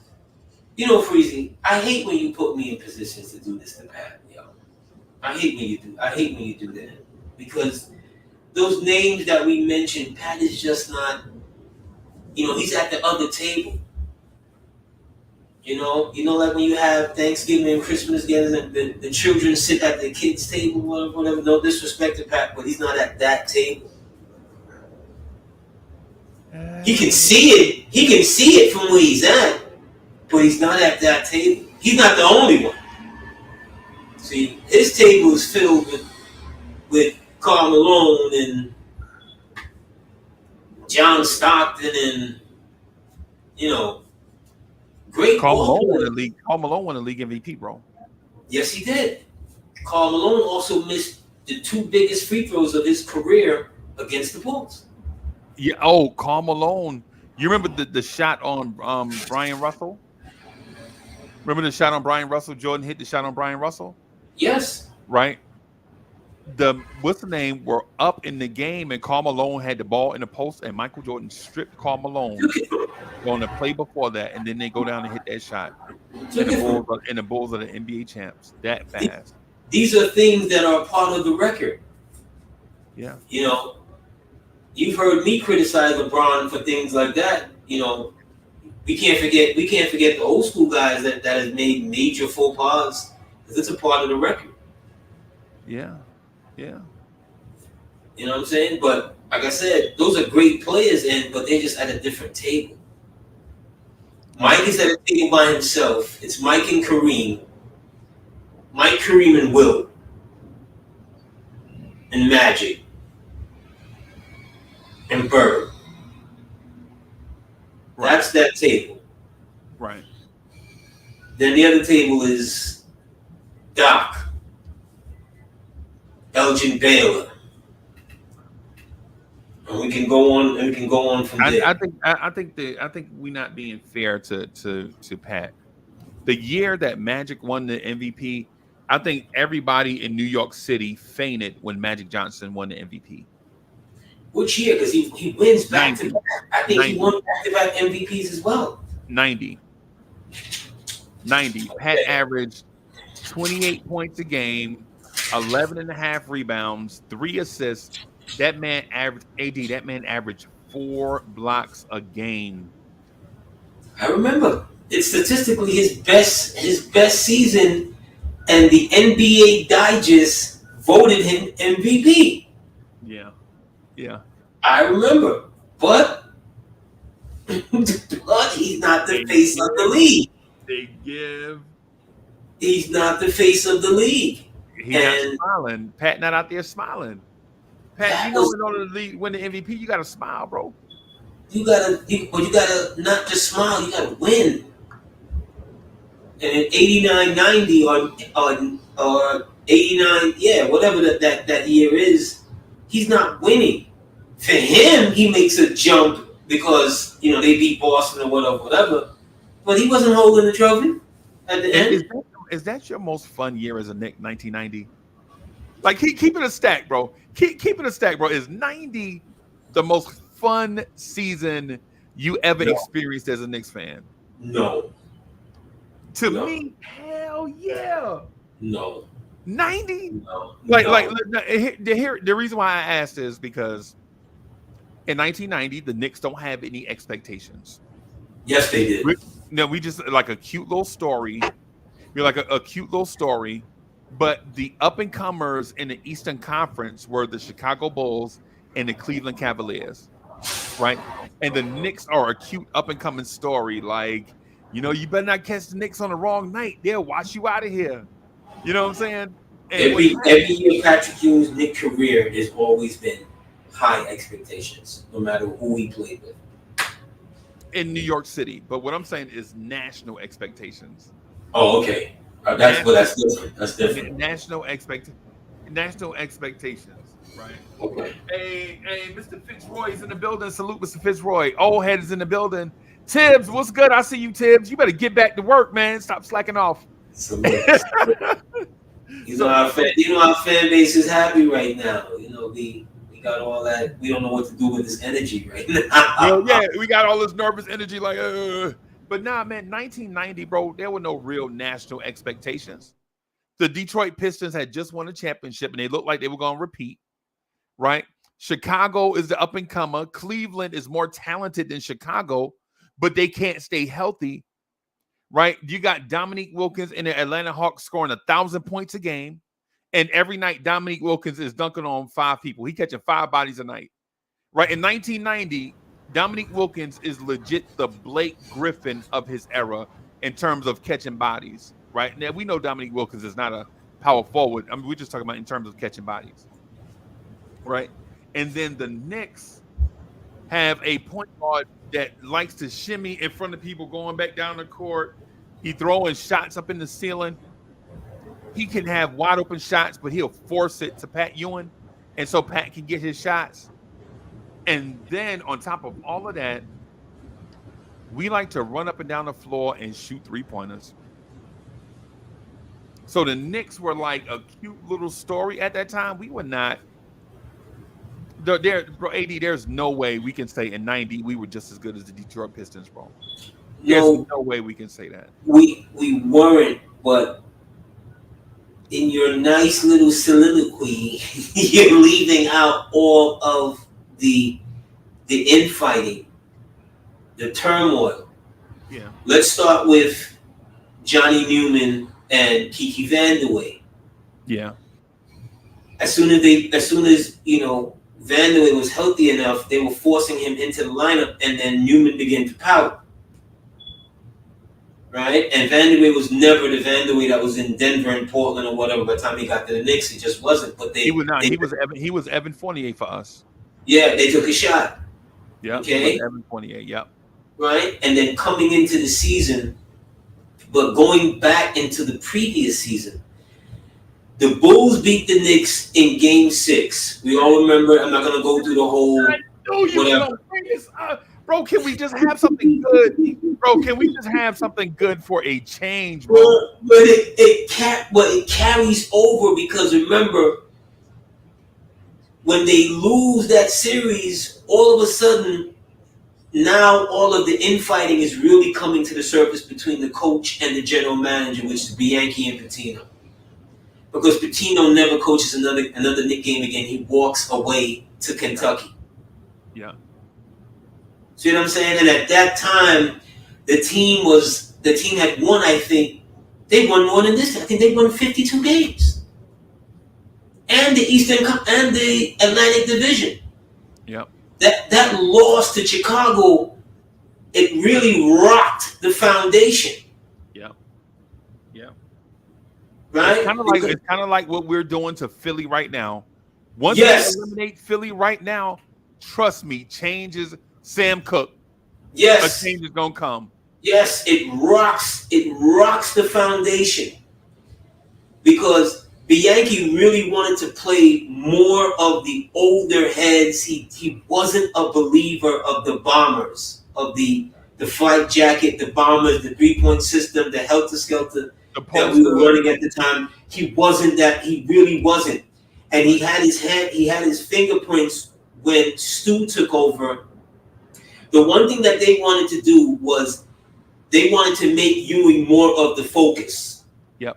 Freezy. I hate when you put me in positions to do this to Pat, yo. I hate when you do. I hate when you do that because those names that we mentioned, Pat is just not. He's at the other table. Like when you have Thanksgiving and Christmas dinners, and the children sit at the kids' table, whatever. No disrespect to Pat, but he's not at that table. He can see it. He can see it from where he's at, but he's not at that table. He's not the only one. See, his table is filled with Karl Malone and John Stockton and great Karl ball Malone won players. the league. Karl Malone won the league MVP, bro. Yes, he did. Karl Malone also missed the two biggest free throws of his career against the Bulls. Yeah. Oh, Karl Malone. You remember the shot on Brian Russell? Remember the shot on Brian Russell? Jordan hit the shot on Brian Russell? Yes. Right? What's the name? Were up in the game, and Karl Malone had the ball in the post, and Michael Jordan stripped Karl Malone on the play before that, and then they go down and hit that shot. And the Bulls are the NBA champs that fast. These are things that are part of the record. Yeah. You've heard me criticize LeBron for things like that. We can't forget the old school guys that has made major faux pas because it's a part of the record. Yeah. Yeah. You know what I'm saying? But like I said, those are great players, but they're just at a different table. Mike is at a table by himself. It's Mike and Kareem. Mike, Kareem, and Will. And Magic. And Bird. Right. That's that table. Right. Then the other table is Doc. Elgin Baylor. And we can go on from there. I think we're not being fair to Pat. The year that Magic won the MVP, I think everybody in New York City fainted when Magic Johnson won the MVP. Which year? Because he wins back to back. I think 90. He won back-to-back MVPs as well. 90. Pat averaged 28 points a game, 11 and a half rebounds, 3 assists. That man averaged 4 blocks a game. I remember. It's statistically his best season, and the NBA Digest voted him MVP. Yeah. Yeah. I remember. But he's not the face of the league. He's not the face of the league. He's not smiling. Pat not out there smiling. Pat, in order to win the MVP, you gotta smile, bro. You gotta not just smile, you gotta win. And in 89-90 or 89, whatever that year is, he's not winning. For him, he makes a jump because they beat Boston or whatever. But he wasn't holding the trophy at the end. Is that your most fun year as a Knick, 1990? Like, keep it a stack, bro. Keep it a stack, bro. Is 90 the most fun season you ever experienced as a Knicks fan? No. To me, hell yeah. No. 90? No. The reason why I asked is because in 1990, the Knicks don't have any expectations. Yes, they did. We just like a cute little story. We're like a cute little story. But the up-and-comers in the Eastern Conference were the Chicago Bulls and the Cleveland Cavaliers, right? And the Knicks are a cute up-and-coming story. Like, you better not catch the Knicks on the wrong night. They'll wash you out of here. You know what I'm saying? Every year Patrick Ewing's Knicks career has always been high expectations, no matter who he played with. In New York City. But what I'm saying is national expectations. Oh, okay. That's different. That's different. National expectations, right? Okay. Hey, Mr. Fitzroy is in the building. Salute, Mr. Fitzroy. Old head is in the building. Tibbs, what's good? I see you, Tibbs. You better get back to work, man. Stop slacking off. So, our fan base is happy right now. We got all that. We don't know what to do with this energy right now. Yeah, we got all this nervous energy, like, but nah, man, 1990, bro, there were no real national expectations. The Detroit Pistons had just won a championship, and they looked like they were going to repeat, right? Chicago is the up-and-comer. Cleveland is more talented than Chicago, but they can't stay healthy, right? You got Dominique Wilkins and the Atlanta Hawks scoring 1,000 points a game, and every night Dominique Wilkins is dunking on 5 people. He catching 5 bodies a night, right? In 1990, Dominique Wilkins is legit the Blake Griffin of his era in terms of catching bodies, right? Now, we know Dominique Wilkins is not a power forward. I mean, we're just talking about in terms of catching bodies, right? And then the Knicks have a point guard that likes to shimmy in front of people going back down the court. He throwing shots up in the ceiling. He can have wide open shots, but he'll force it to Pat Ewing. And so Pat can get his shots. And then on top of all of that, we like to run up and down the floor and shoot 3-pointers. So the Knicks were like a cute little story at that time. We were not. Bro, AD, there's no way we can say in 90 we were just as good as the Detroit Pistons, bro. There's no way we can say that. We weren't, but in your nice little soliloquy, you're leaving out all of the infighting, the turmoil. Yeah. Let's start with Johnny Newman and Kiki Vandeweghe. Yeah. As soon as Vandeweghe was healthy enough, they were forcing him into the lineup, and then Newman began to pout. Right? And Vandeweghe was never the Vandeweghe that was in Denver and Portland or whatever. By the time he got to the Knicks, he just wasn't. But he was Evan Fournier for us. Yeah, they took a shot. Yeah. Okay. Evan Fournier. Yep. Right? And then coming into the season, but going back into the previous season, the Bulls beat the Knicks in Game 6. We all remember. I'm not going to go through the whole. I know you don't bring this up. Bro, can we just have something good? Bro, can we just have something good for a change, bro? But it carries over because remember, when they lose that series, all of a sudden, now all of the infighting is really coming to the surface between the coach and the general manager, which is Bianchi and Pitino. Because Pitino never coaches another Knick game again. He walks away to Kentucky. Yeah. See what I'm saying? And at that time, the team had won, I think, they won more than this. I think they won 52 games. And the Eastern Cup and the Atlantic Division. Yep. That loss to Chicago, it really rocked the foundation. Yeah. Yeah. Right? It's kind of like what we're doing to Philly right now. Once we eliminate Philly right now, trust me, changes. Sam Cooke. Yes. A change is gonna come. Yes, it rocks the foundation. Because Bianchi really wanted to play more of the older heads. He wasn't a believer of the bombers, of the flight jacket, the bombers, the 3-point system, the helter-skelter that we were running at the time. He wasn't that. He really wasn't. And he had his fingerprints when Stu took over. The one thing that they wanted to do was they wanted to make Ewing more of the focus. Yep.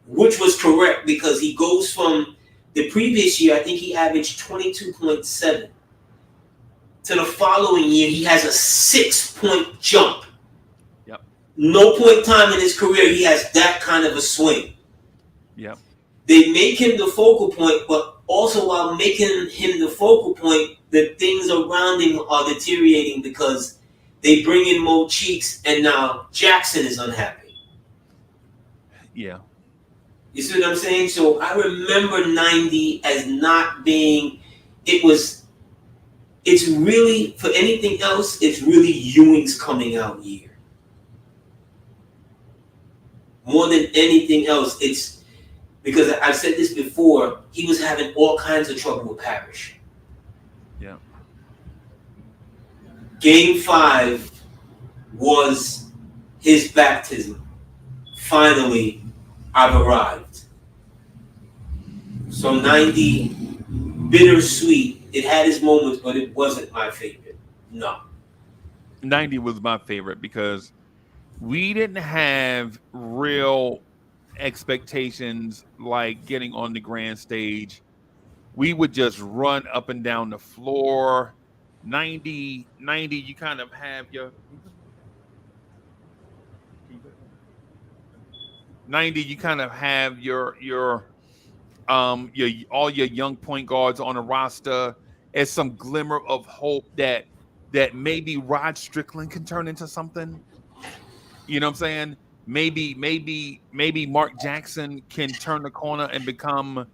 Which was correct because he goes from the previous year, I think he averaged 22.7. To the following year, he has a 6-point jump. Yep. No point in time in his career, he has that kind of a swing. Yep. They make him the focal point, but also while making him the focal point, the things around him are deteriorating because they bring in Mo Cheeks and now Jackson is unhappy. Yeah. You see what I'm saying? So I remember 90 as not being, it's really, for anything else, it's really Ewing's coming out year. More than anything else, it's because I've said this before, he was having all kinds of trouble with Parrish. Yeah. Game 5, was his baptism. Finally, I've arrived. So 90, bittersweet. It had its moments, but it wasn't my favorite. No. 90 was my favorite because we didn't have real expectations like getting on the grand stage. We would just run up and down the floor. 90, you kind of have your 90, you kind of have your all your young point guards on a roster as some glimmer of hope that maybe Rod Strickland can turn into something. You know what I'm saying? Maybe Mark Jackson can turn the corner and become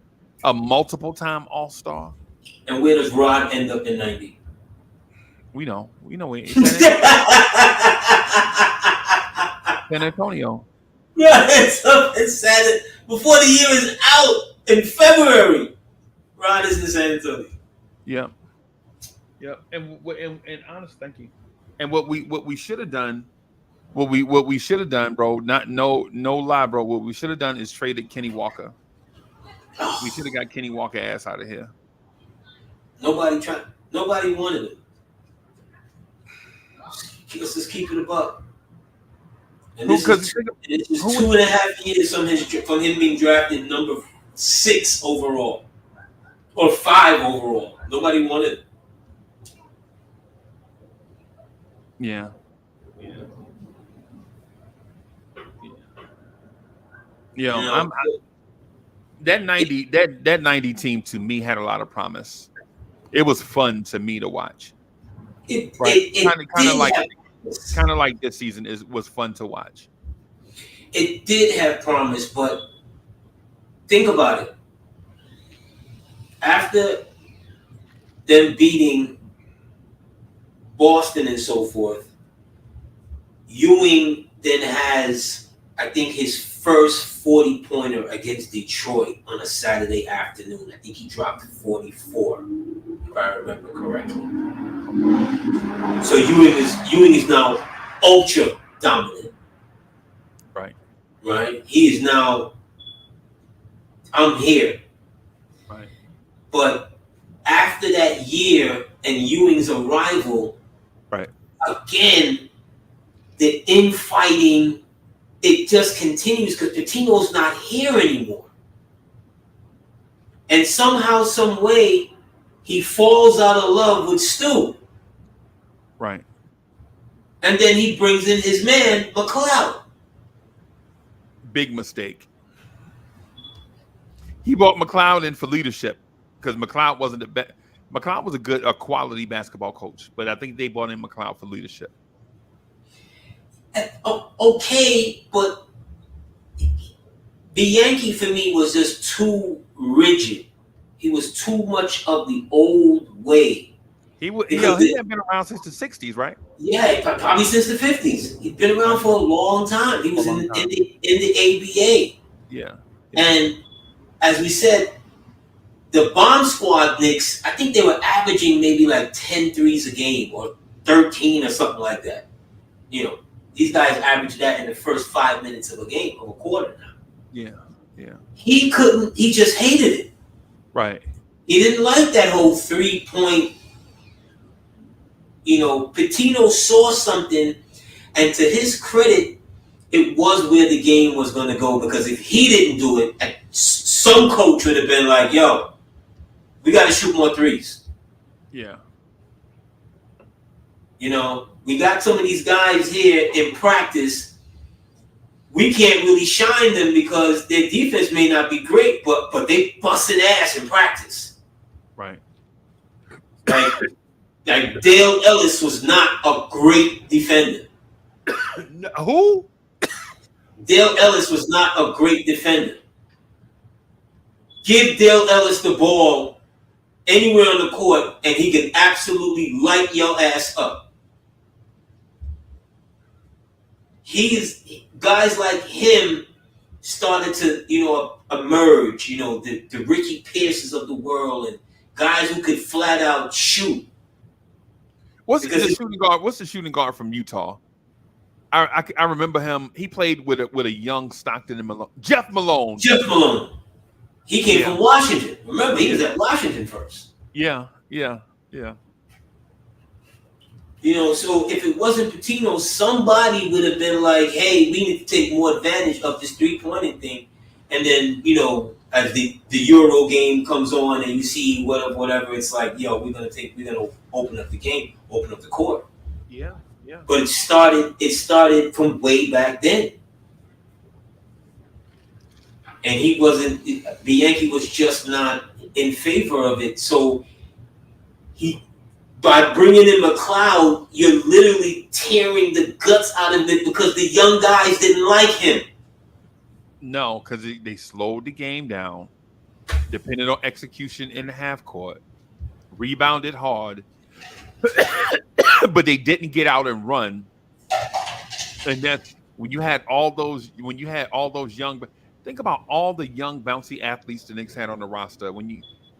a multiple time All-Star. And where does Rod end up in 90? We know. San Antonio. Rod ends up in before the year is out in February. Rod is in San Antonio. Yeah. And honest, thank you. And what we should have done, what we should have done, bro. No lie, bro. What we should have done is traded Kenny Walker. We should have got Kenny Walker ass out of here. Nobody wanted it. Let's just keep it a buck. And this is 2.5 years from him being drafted number 6 overall or 5 overall. Nobody wanted it. Yeah. That 90 team to me had a lot of promise. It was fun to me to watch. Kind of like this season was fun to watch. It did have promise, but think about it. After them beating Boston and so forth, Ewing then has, I think, his first 40-pointer against Detroit on a Saturday afternoon. I think he dropped 44, if I remember correctly. So Ewing is now ultra dominant. Right? He is now, I'm here. Right. But after that year and Ewing's arrival, again, the infighting, it just continues because Pitino's not here anymore. And somehow, some way, he falls out of love with Stu. Right. And then he brings in his man, McLeod. Big mistake. He brought McLeod in for leadership because McLeod wasn't the best. McLeod was a quality basketball coach, but I think they brought in McLeod for leadership. Okay, but the Yankee for me was just too rigid. He was too much of the old way. He had been around since the 60s, right? Yeah, probably since the 50s. He'd been around for a long time. He was in the ABA. Yeah. And as we said, the Bomb Squad Knicks, I think they were averaging maybe like 10 threes a game or 13 or something like that. You know, these guys average that in the first 5 minutes of a game, of a quarter now. Yeah. He just hated it. Right. He didn't like that whole 3-point. Pitino saw something, and to his credit, it was where the game was going to go, because if he didn't do it, some coach would have been like, yo, we got to shoot more threes. Yeah. We got some of these guys here in practice. We can't really shine them because their defense may not be great, but they busting ass in practice. Right. Like Dale Ellis was not a great defender. Who? Dale Ellis was not a great defender. Give Dale Ellis the ball anywhere on the court, and he can absolutely light your ass up. Guys like him started to, emerge. The Ricky Pierces of the world, and guys who could flat out shoot. What's the shooting guard from Utah? I remember him. He played with a young Stockton and Malone. Jeff Malone. Jeff Malone. He came from Washington. Remember, he was at Washington first. Yeah. So if it wasn't Patino, somebody would have been like, hey, we need to take more advantage of this three-pointing thing. And then, as the Euro game comes on and you see whatever, it's like, we're gonna open up the game, open up the court. Yeah. But it started from way back then. And Bianchi was just not in favor of it. So by bringing in McLeod, you're literally tearing the guts out of it because the young guys didn't like him. No, because they slowed the game down, depended on execution in the half court, rebounded hard, but they didn't get out and run. And that's when you had all those young. Think about all the young bouncy athletes the Knicks had on the roster.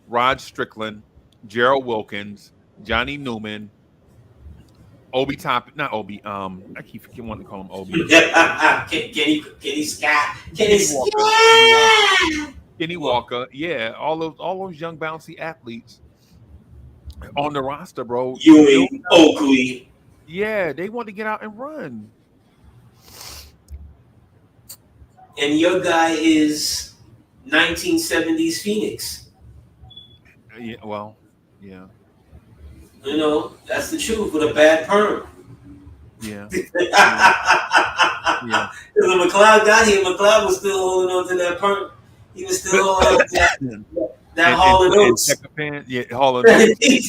Rod Strickland, Gerald Wilkins, Johnny Newman, Obi Toppin, not Obi. I keep wanting to call him Obi. Kenny Walker. Yeah, all those young bouncy athletes on the roster, bro. Ewing, Oakley. Yeah, they want to get out and run. And your guy is 1970s Phoenix. Yeah, well, yeah. That's the truth with a bad perm. Yeah. Yeah. When McLeod got here, McLeod was still holding on to that perm. He was still holding on to that Hall of Oats. Yeah, Hall of Oats. He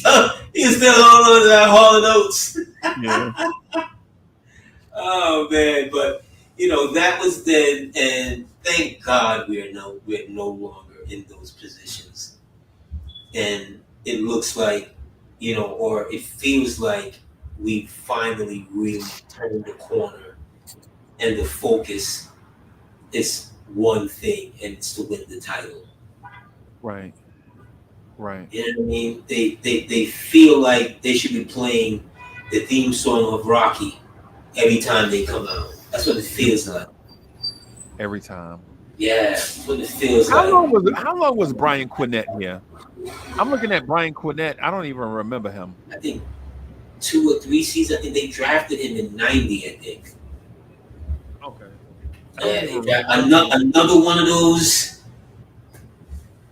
was still holding on to that Hall of Oats. Yeah. Oh man, but that was then, and thank God we're no longer in those positions. And it looks like, or it feels like we finally really turned the corner, and the focus is one thing, and it's to win the title. Right. You know what I mean? They feel like they should be playing the theme song of Rocky every time they come out. That's what it feels like. Every time. Yeah, that's what it feels like. How long was Brian Quinnett here? I'm looking at Brian Quinnett. I don't even remember him. I think 2 or 3 seasons. I think they drafted him in '90. I think. Okay. Yeah, another one of those.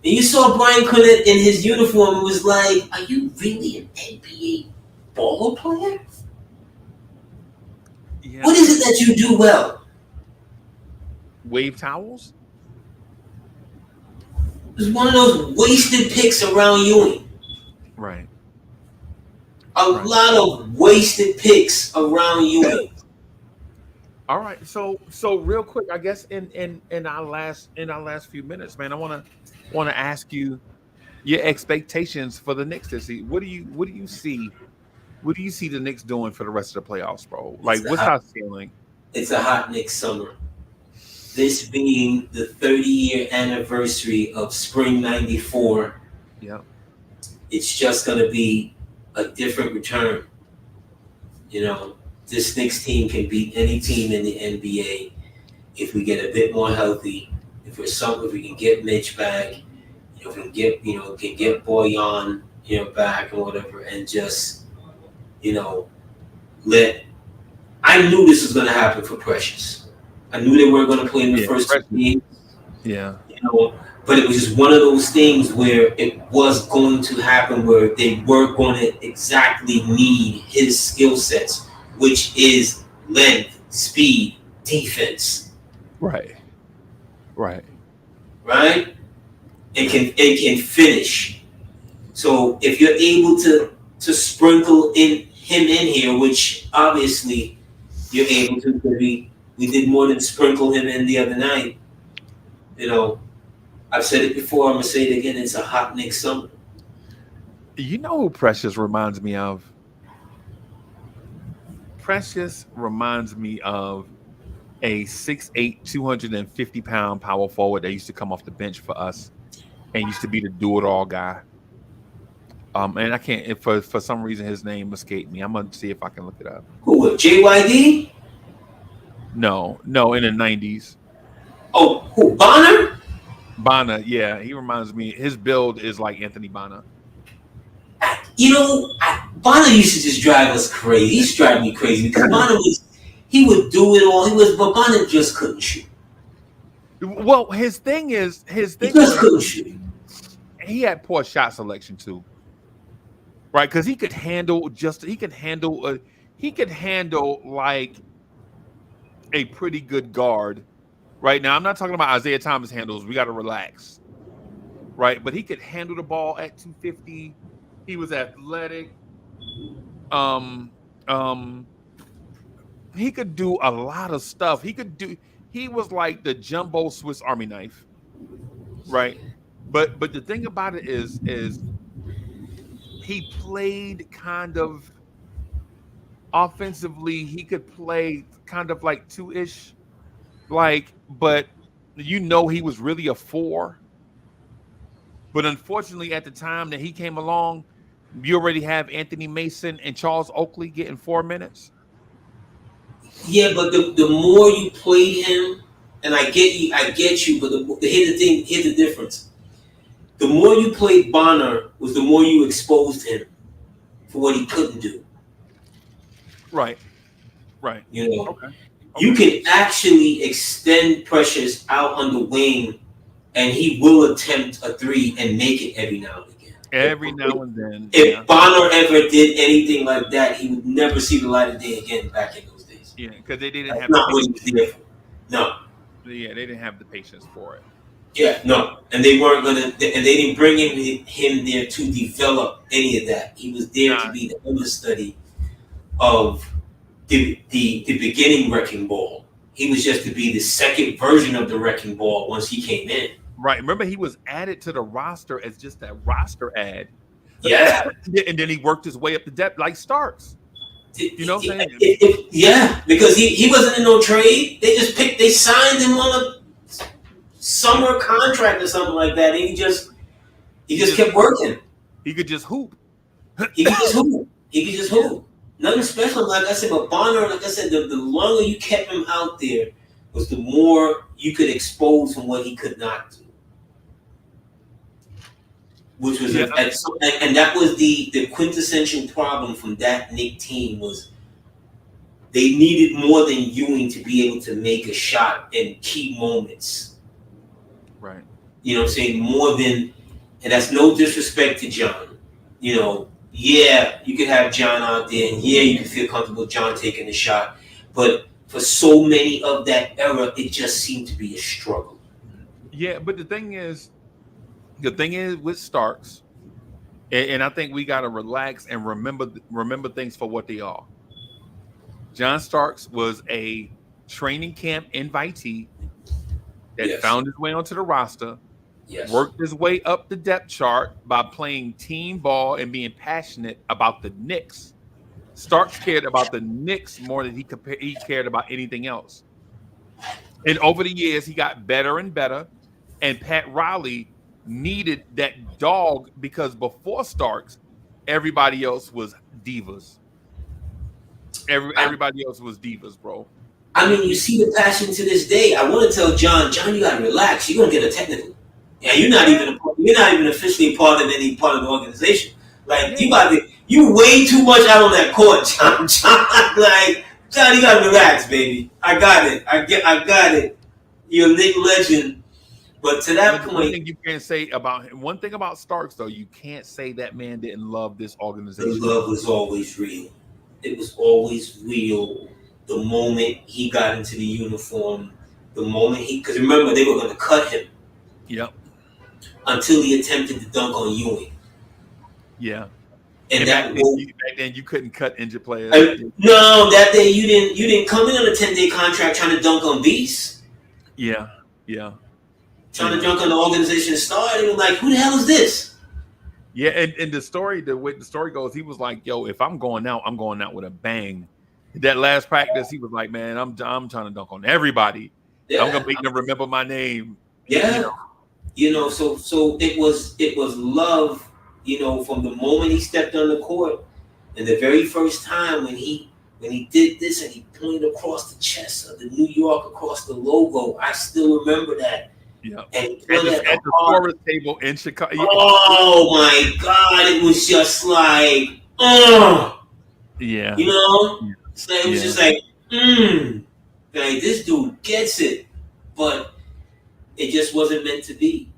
And you saw Brian Quinnett in his uniform and was like, "Are you really an NBA ball player? Yeah. What is it that you do well?" Wave towels? It was one of those wasted picks around Ewing. Right. A lot of wasted picks around Ewing. All right. So real quick, I guess in our last few minutes, man, I want to ask you your expectations for the Knicks this season. What do you see? What do you see the Knicks doing for the rest of the playoffs, bro? Like, what's our feeling? It's a hot Knicks summer. This being the 30-year anniversary of Spring '94. Yeah. It's just going to be a different return. This Knicks team can beat any team in the NBA if we get a bit more healthy. If we can get Mitch back, if we can get Boyan, back and whatever, and just, I knew this was going to happen for Precious. I knew they weren't going to play in the first 2 games. Yeah. But it was just one of those things where it was going to happen, where they were going to exactly need his skill sets, which is length, speed, defense. Right. It can finish. So if you're able to sprinkle him in here, which obviously you're able to, because we did more than sprinkle him in the other night. I've said it before, I'm going to say it again, it's a hot Knicks summer. You know who Precious reminds me of? Precious reminds me of a 6'8", 250-pound power forward that used to come off the bench for us and used to be the do-it-all guy. And I can't, for some reason, his name escaped me. I'm going to see if I can look it up. Who, JYD? No, in the 90s. Oh, who? Bonner? Bonner, yeah, he reminds me. His build is like Anthony Bonner. Bonner used to just drive us crazy. He used to drive me crazy because he would do it all. But Bonner just couldn't shoot. Well, his thing He was just couldn't shoot. he had poor shot selection too, right? Because he could handle like a pretty good guard. Right now, I'm not talking about Isaiah Thomas handles. We got to relax, right? But he could handle the ball at 250. He was athletic. Um, um, he could do a lot of stuff. He was like the jumbo Swiss Army knife, right? But the thing about it is he played kind of offensively. He could play kind of like two-ish, but he was really a four. But unfortunately, at the time that he came along, you already have Anthony Mason and Charles Oakley getting 4 minutes. Yeah, but the more you played him, and I get you, but here's the difference. The more you played Bonner was the more you exposed him for what he couldn't do. Right. Okay. You can actually extend pressures out on the wing, and he will attempt a three and make it every now and again. If Bonner ever did anything like that, he would never see the light of day again back in those days. Yeah, because they didn't have not what he was there for. No. Yeah, they didn't have the patience for it. Yeah, no, and they weren't gonna, and they didn't bring him there to develop any of that. He was there to be the understudy of the beginning wrecking ball. He was just to be the second version of the wrecking ball once he came in. Right. Remember, he was added to the roster as just that roster ad. Yeah. And then he worked his way up the depth like Starks. You know what I'm saying? Yeah, because he wasn't in no trade. They signed him on a summer contract or something like that, and he just kept working. He could just hoop. He could just hoop. Nothing special, like I said, but Bonner, like I said, the longer you kept him out there was the more you could expose from what he could not do. Which was and that was the quintessential problem from that Knicks team was they needed more than Ewing to be able to make a shot in key moments. Right. You know what I'm saying? More than, and that's no disrespect to John. Yeah, you could have John out there, and yeah, you can feel comfortable John taking the shot. But for so many of that era, it just seemed to be a struggle. Yeah, but the thing is with Starks, and I think we got to relax and remember things for what they are. John Starks was a training camp invitee that found his way onto the roster, worked his way up the depth chart by playing team ball and being passionate about the Knicks. Starks cared about the Knicks more than he cared about anything else. And over the years, he got better and better. And Pat Riley needed that dog because before Starks, everybody else was divas. Everybody else was divas, bro. I mean, you see the passion to this day. I want to tell John, you gotta relax. You're gonna get a technical. Yeah, you're not even officially part of any part of the organization. Like you way too much out on that court, John. John, you gotta relax, baby. I got it. I got it. You're a Knick legend. But to that point, one thing you can't say about him, one thing about Starks though, you can't say that man didn't love this organization. The love was always real. It was always real. The moment he got into the uniform, because remember they were going to cut him. Yep. Until he attempted to dunk on Ewing. Yeah. And back then you couldn't cut injured players. No, that day you didn't come in on a 10-day contract trying to dunk on Beast. Yeah. Trying to dunk on the organization star. They were like, who the hell is this? Yeah, and the way the story goes, he was like, yo, if I'm going out with a bang. That last practice, he was like, man, I'm trying to dunk on everybody. Yeah. I'm gonna make them remember my name. Yeah. So it was love, from the moment he stepped on the court, and the very first time when he when he did this and he pointed across the chest of the New York, across the logo. I still remember that. Yeah. And At the scorer's table in Chicago. Oh my God! It was just like, yeah. You know, so it was just like, like this dude gets it, but it just wasn't meant to be.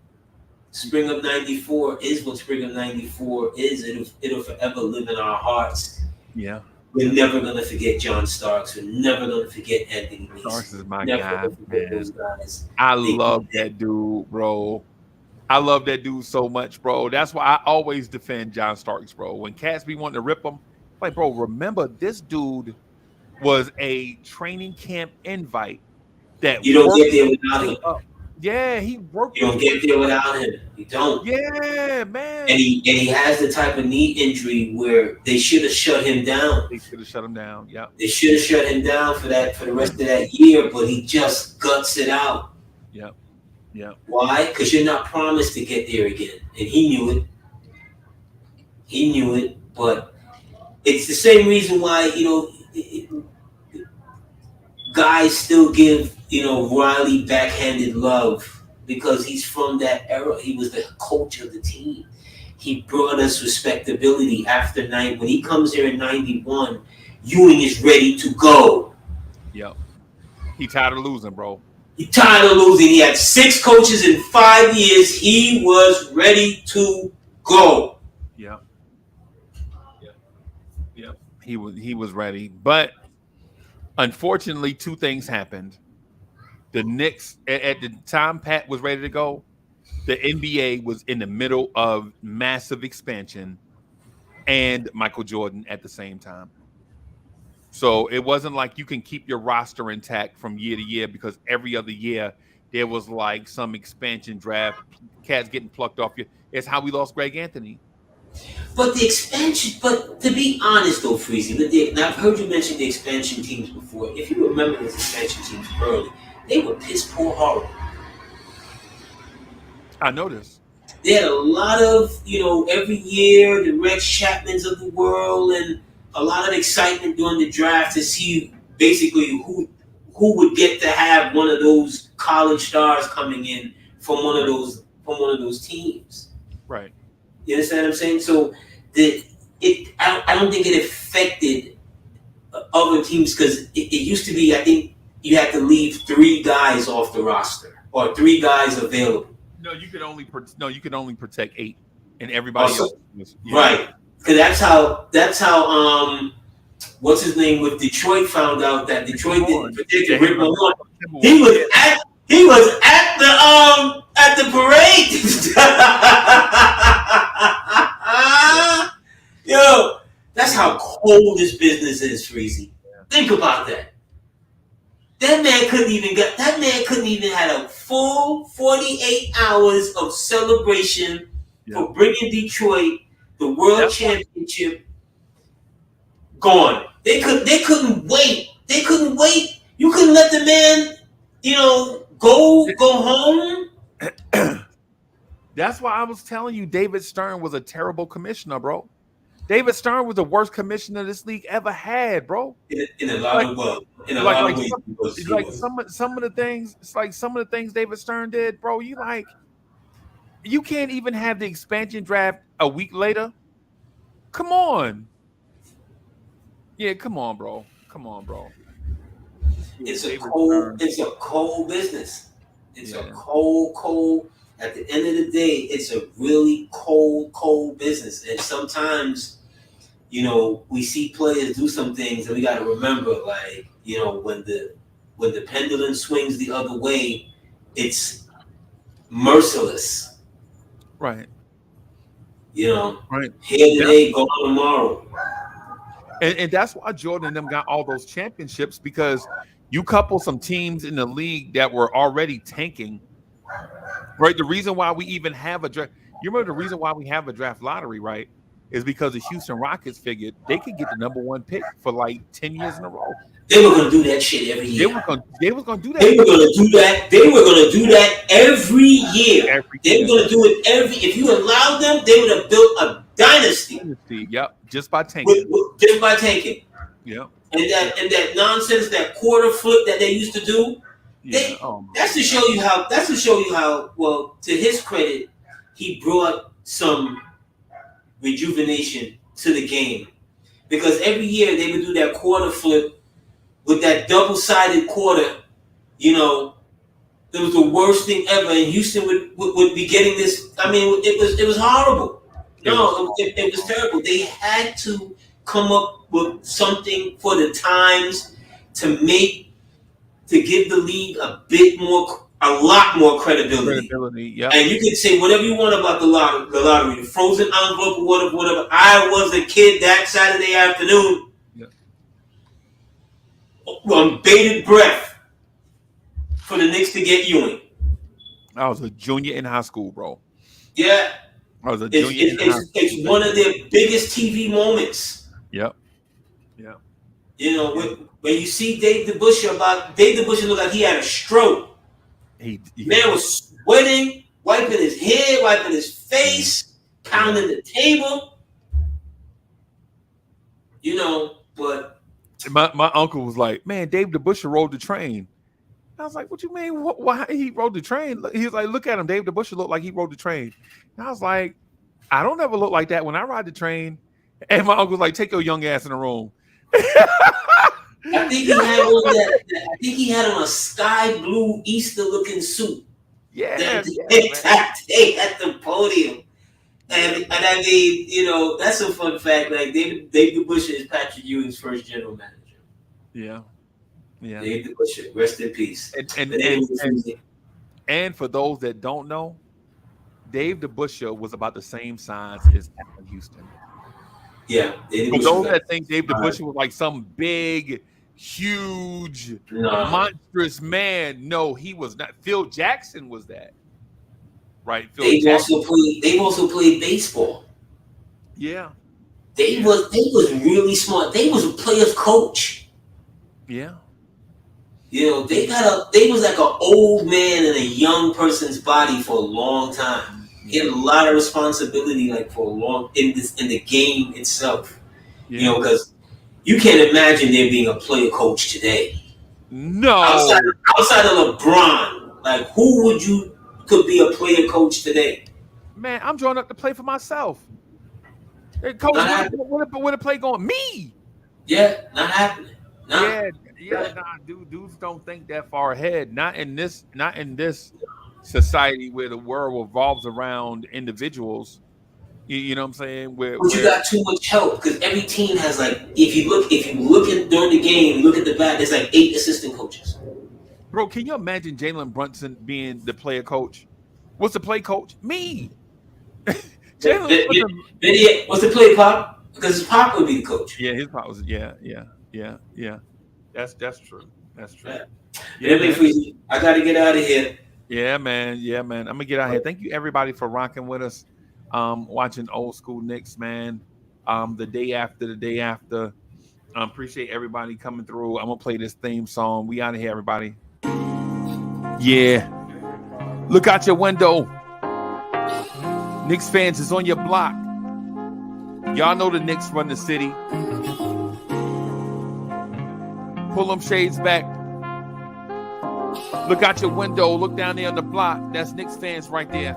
Spring of '94 is what Spring of '94 is. It'll forever live in our hearts. Yeah. We're never gonna forget John Starks. We're never gonna forget Anthony Mason. Starks is my never guy, man. Those guys. I love that dude, bro. I love that dude so much, bro. That's why I always defend John Starks, bro. When cats be wanting to rip him, like, bro, remember this dude was a training camp invite that you don't get there without him. Yeah, he worked. You don't get there without him. You don't. Yeah, man. And he has the type of knee injury where they should have shut him down. They should have shut him down. Yeah. They should have shut him down for the rest of that year, but he just guts it out. Yeah. Yeah. Why? Because you're not promised to get there again, and he knew it. He knew it, but it's the same reason why guys still give Riley backhanded love, because he's from that era. He was the coach of the team. He brought us respectability after when he comes here in '91. Ewing is ready to go. Yep. He tired of losing, bro. He tired of losing. He had 6 coaches in 5 years. He was ready to go. Yeah. He was ready, but unfortunately, 2 things happened. The Knicks, at the time Pat was ready to go, the NBA was in the middle of massive expansion, and Michael Jordan at the same time. So it wasn't like you can keep your roster intact from year to year, because every other year there was like some expansion draft, cats getting plucked off you. It's how we lost Greg Anthony. But the expansion, but to be honest though, Freezy, and I've heard you mention the expansion teams before. If you remember those expansion teams early, they were piss poor horrible. I noticed. They had a lot of, every year, the Rex Chapmans of the world, and a lot of excitement during the draft to see basically who would get to have one of those college stars coming in from one of those teams. Right. You understand what I'm saying? So I don't think it affected other teams, because it used to be, I think you had to leave 3 guys off the roster or 3 guys available. No, you could only protect 8, and everybody else was, right. Because that's how what's his name with Detroit found out that Detroit didn't protect Rick Malone. He was at the parade. Yo, that's how cold this business is, Freezy. Think about that. That man couldn't even have a full 48 hours of celebration for bringing Detroit the world championship. Gone. They couldn't wait. They couldn't wait. You couldn't let the man, go home. That's why I was telling you David Stern was a terrible commissioner, bro. David Stern was the worst commissioner this league ever had, bro. In a lot of ways. It's like some of the things. It's like some of the things David Stern did, bro. You can't even have the expansion draft a week later. Come on. Yeah, come on, bro. It's a cold business. It's a cold. At the end of the day, it's a really cold business. And sometimes, we see players do some things, and we got to remember, like, when the pendulum swings the other way, it's merciless. Right. Right. Here today, gone tomorrow. And that's why Jordan and them got all those championships, because you couple some teams in the league that were already tanking. Right, the reason why we even have a draft, you remember the reason why we have a draft lottery, right, is because the Houston Rockets figured they could get the number 1 pick for like 10 years in a row. They were going to do that shit every year. They were going to do that. They were going to do that. They were going to do that every year. They were going to do it if you allowed them, they would have built a dynasty. Yep, just by tanking. Just by tanking. Yeah. And that nonsense, that quarter flip that they used to do. Yeah. That's to show you how. That's to show you how. Well, to his credit, he brought some rejuvenation to the game, because every year they would do that quarter flip with that double-sided quarter. You know, it was the worst thing ever, and Houston would be getting this. I mean, it was horrible. No, it was terrible. They had to come up with something for the times to give the league a lot more credibility. Yeah. And you can say whatever you want about the lottery, the frozen envelope, or whatever. I was a kid that Saturday afternoon, on bated breath for the Knicks to get Ewing. I was a junior in high school, bro. Yeah. I was a junior in high school. It's one of their biggest TV moments. Yep. Yeah. You know, when you see Dave DeBusschere looked like he had a stroke. Man was sweating, wiping his head, wiping his face, pounding the table. You know, but my uncle was like, "Man, Dave DeBusschere rode the train." I was like, "What you mean? Why he rode the train?" He was like, "Look at him. Dave DeBusschere looked like he rode the train." And I was like, "I don't ever look like that when I ride the train." And my uncle was like, "Take your young ass in the room." I think he had on I think he had on a sky blue Easter-looking suit. Yeah, that day at the podium. And I mean, you know, that's a fun fact. Like Dave DeBusschere is Patrick Ewing's first general manager. Yeah. Dave DeBusschere, rest in peace. And for those that don't know, Dave DeBusschere was about the same size as Allen Houston. Yeah. For those that think Dave DeBusschere was like some big, huge, monstrous man, no, he was not. Phil Jackson was that. Right. They've also played baseball. Yeah. They was really smart. They was a player's coach. Yeah. You know, they was like an old man in a young person's body for a long time. He had a lot of responsibility, like for a long in the game itself. Yeah. You know, because you can't imagine there being a player coach today. No. Outside of LeBron, like who could be a player coach today? Man, I'm drawing up to play for myself. Hey, coach, where the play going? Me. Yeah, not happening. Nah. Yeah, dudes don't think that far ahead. Not in this society where the world revolves around individuals. You know what I'm saying? But you got too much help, because every team has, like, if you look at during the game, look at the back, there's like 8 assistant coaches. Bro, can you imagine Jalen Brunson being the player coach? What's the play coach? Me. What's the play pop? Because his pop would be the coach. Yeah, his pop was yeah. That's true. That's true. Yeah, I got to get out of here. Yeah, man. I'm gonna get out of here. Thank you everybody for rocking with us. Watching Old School Knicks, man. The day after. Appreciate everybody coming through. I'm gonna play this theme song. We out of here, everybody. Yeah. Look out your window. Knicks fans is on your block. Y'all know the Knicks run the city. Pull them shades back. Look out your window. Look down there on the block. That's Knicks fans right there.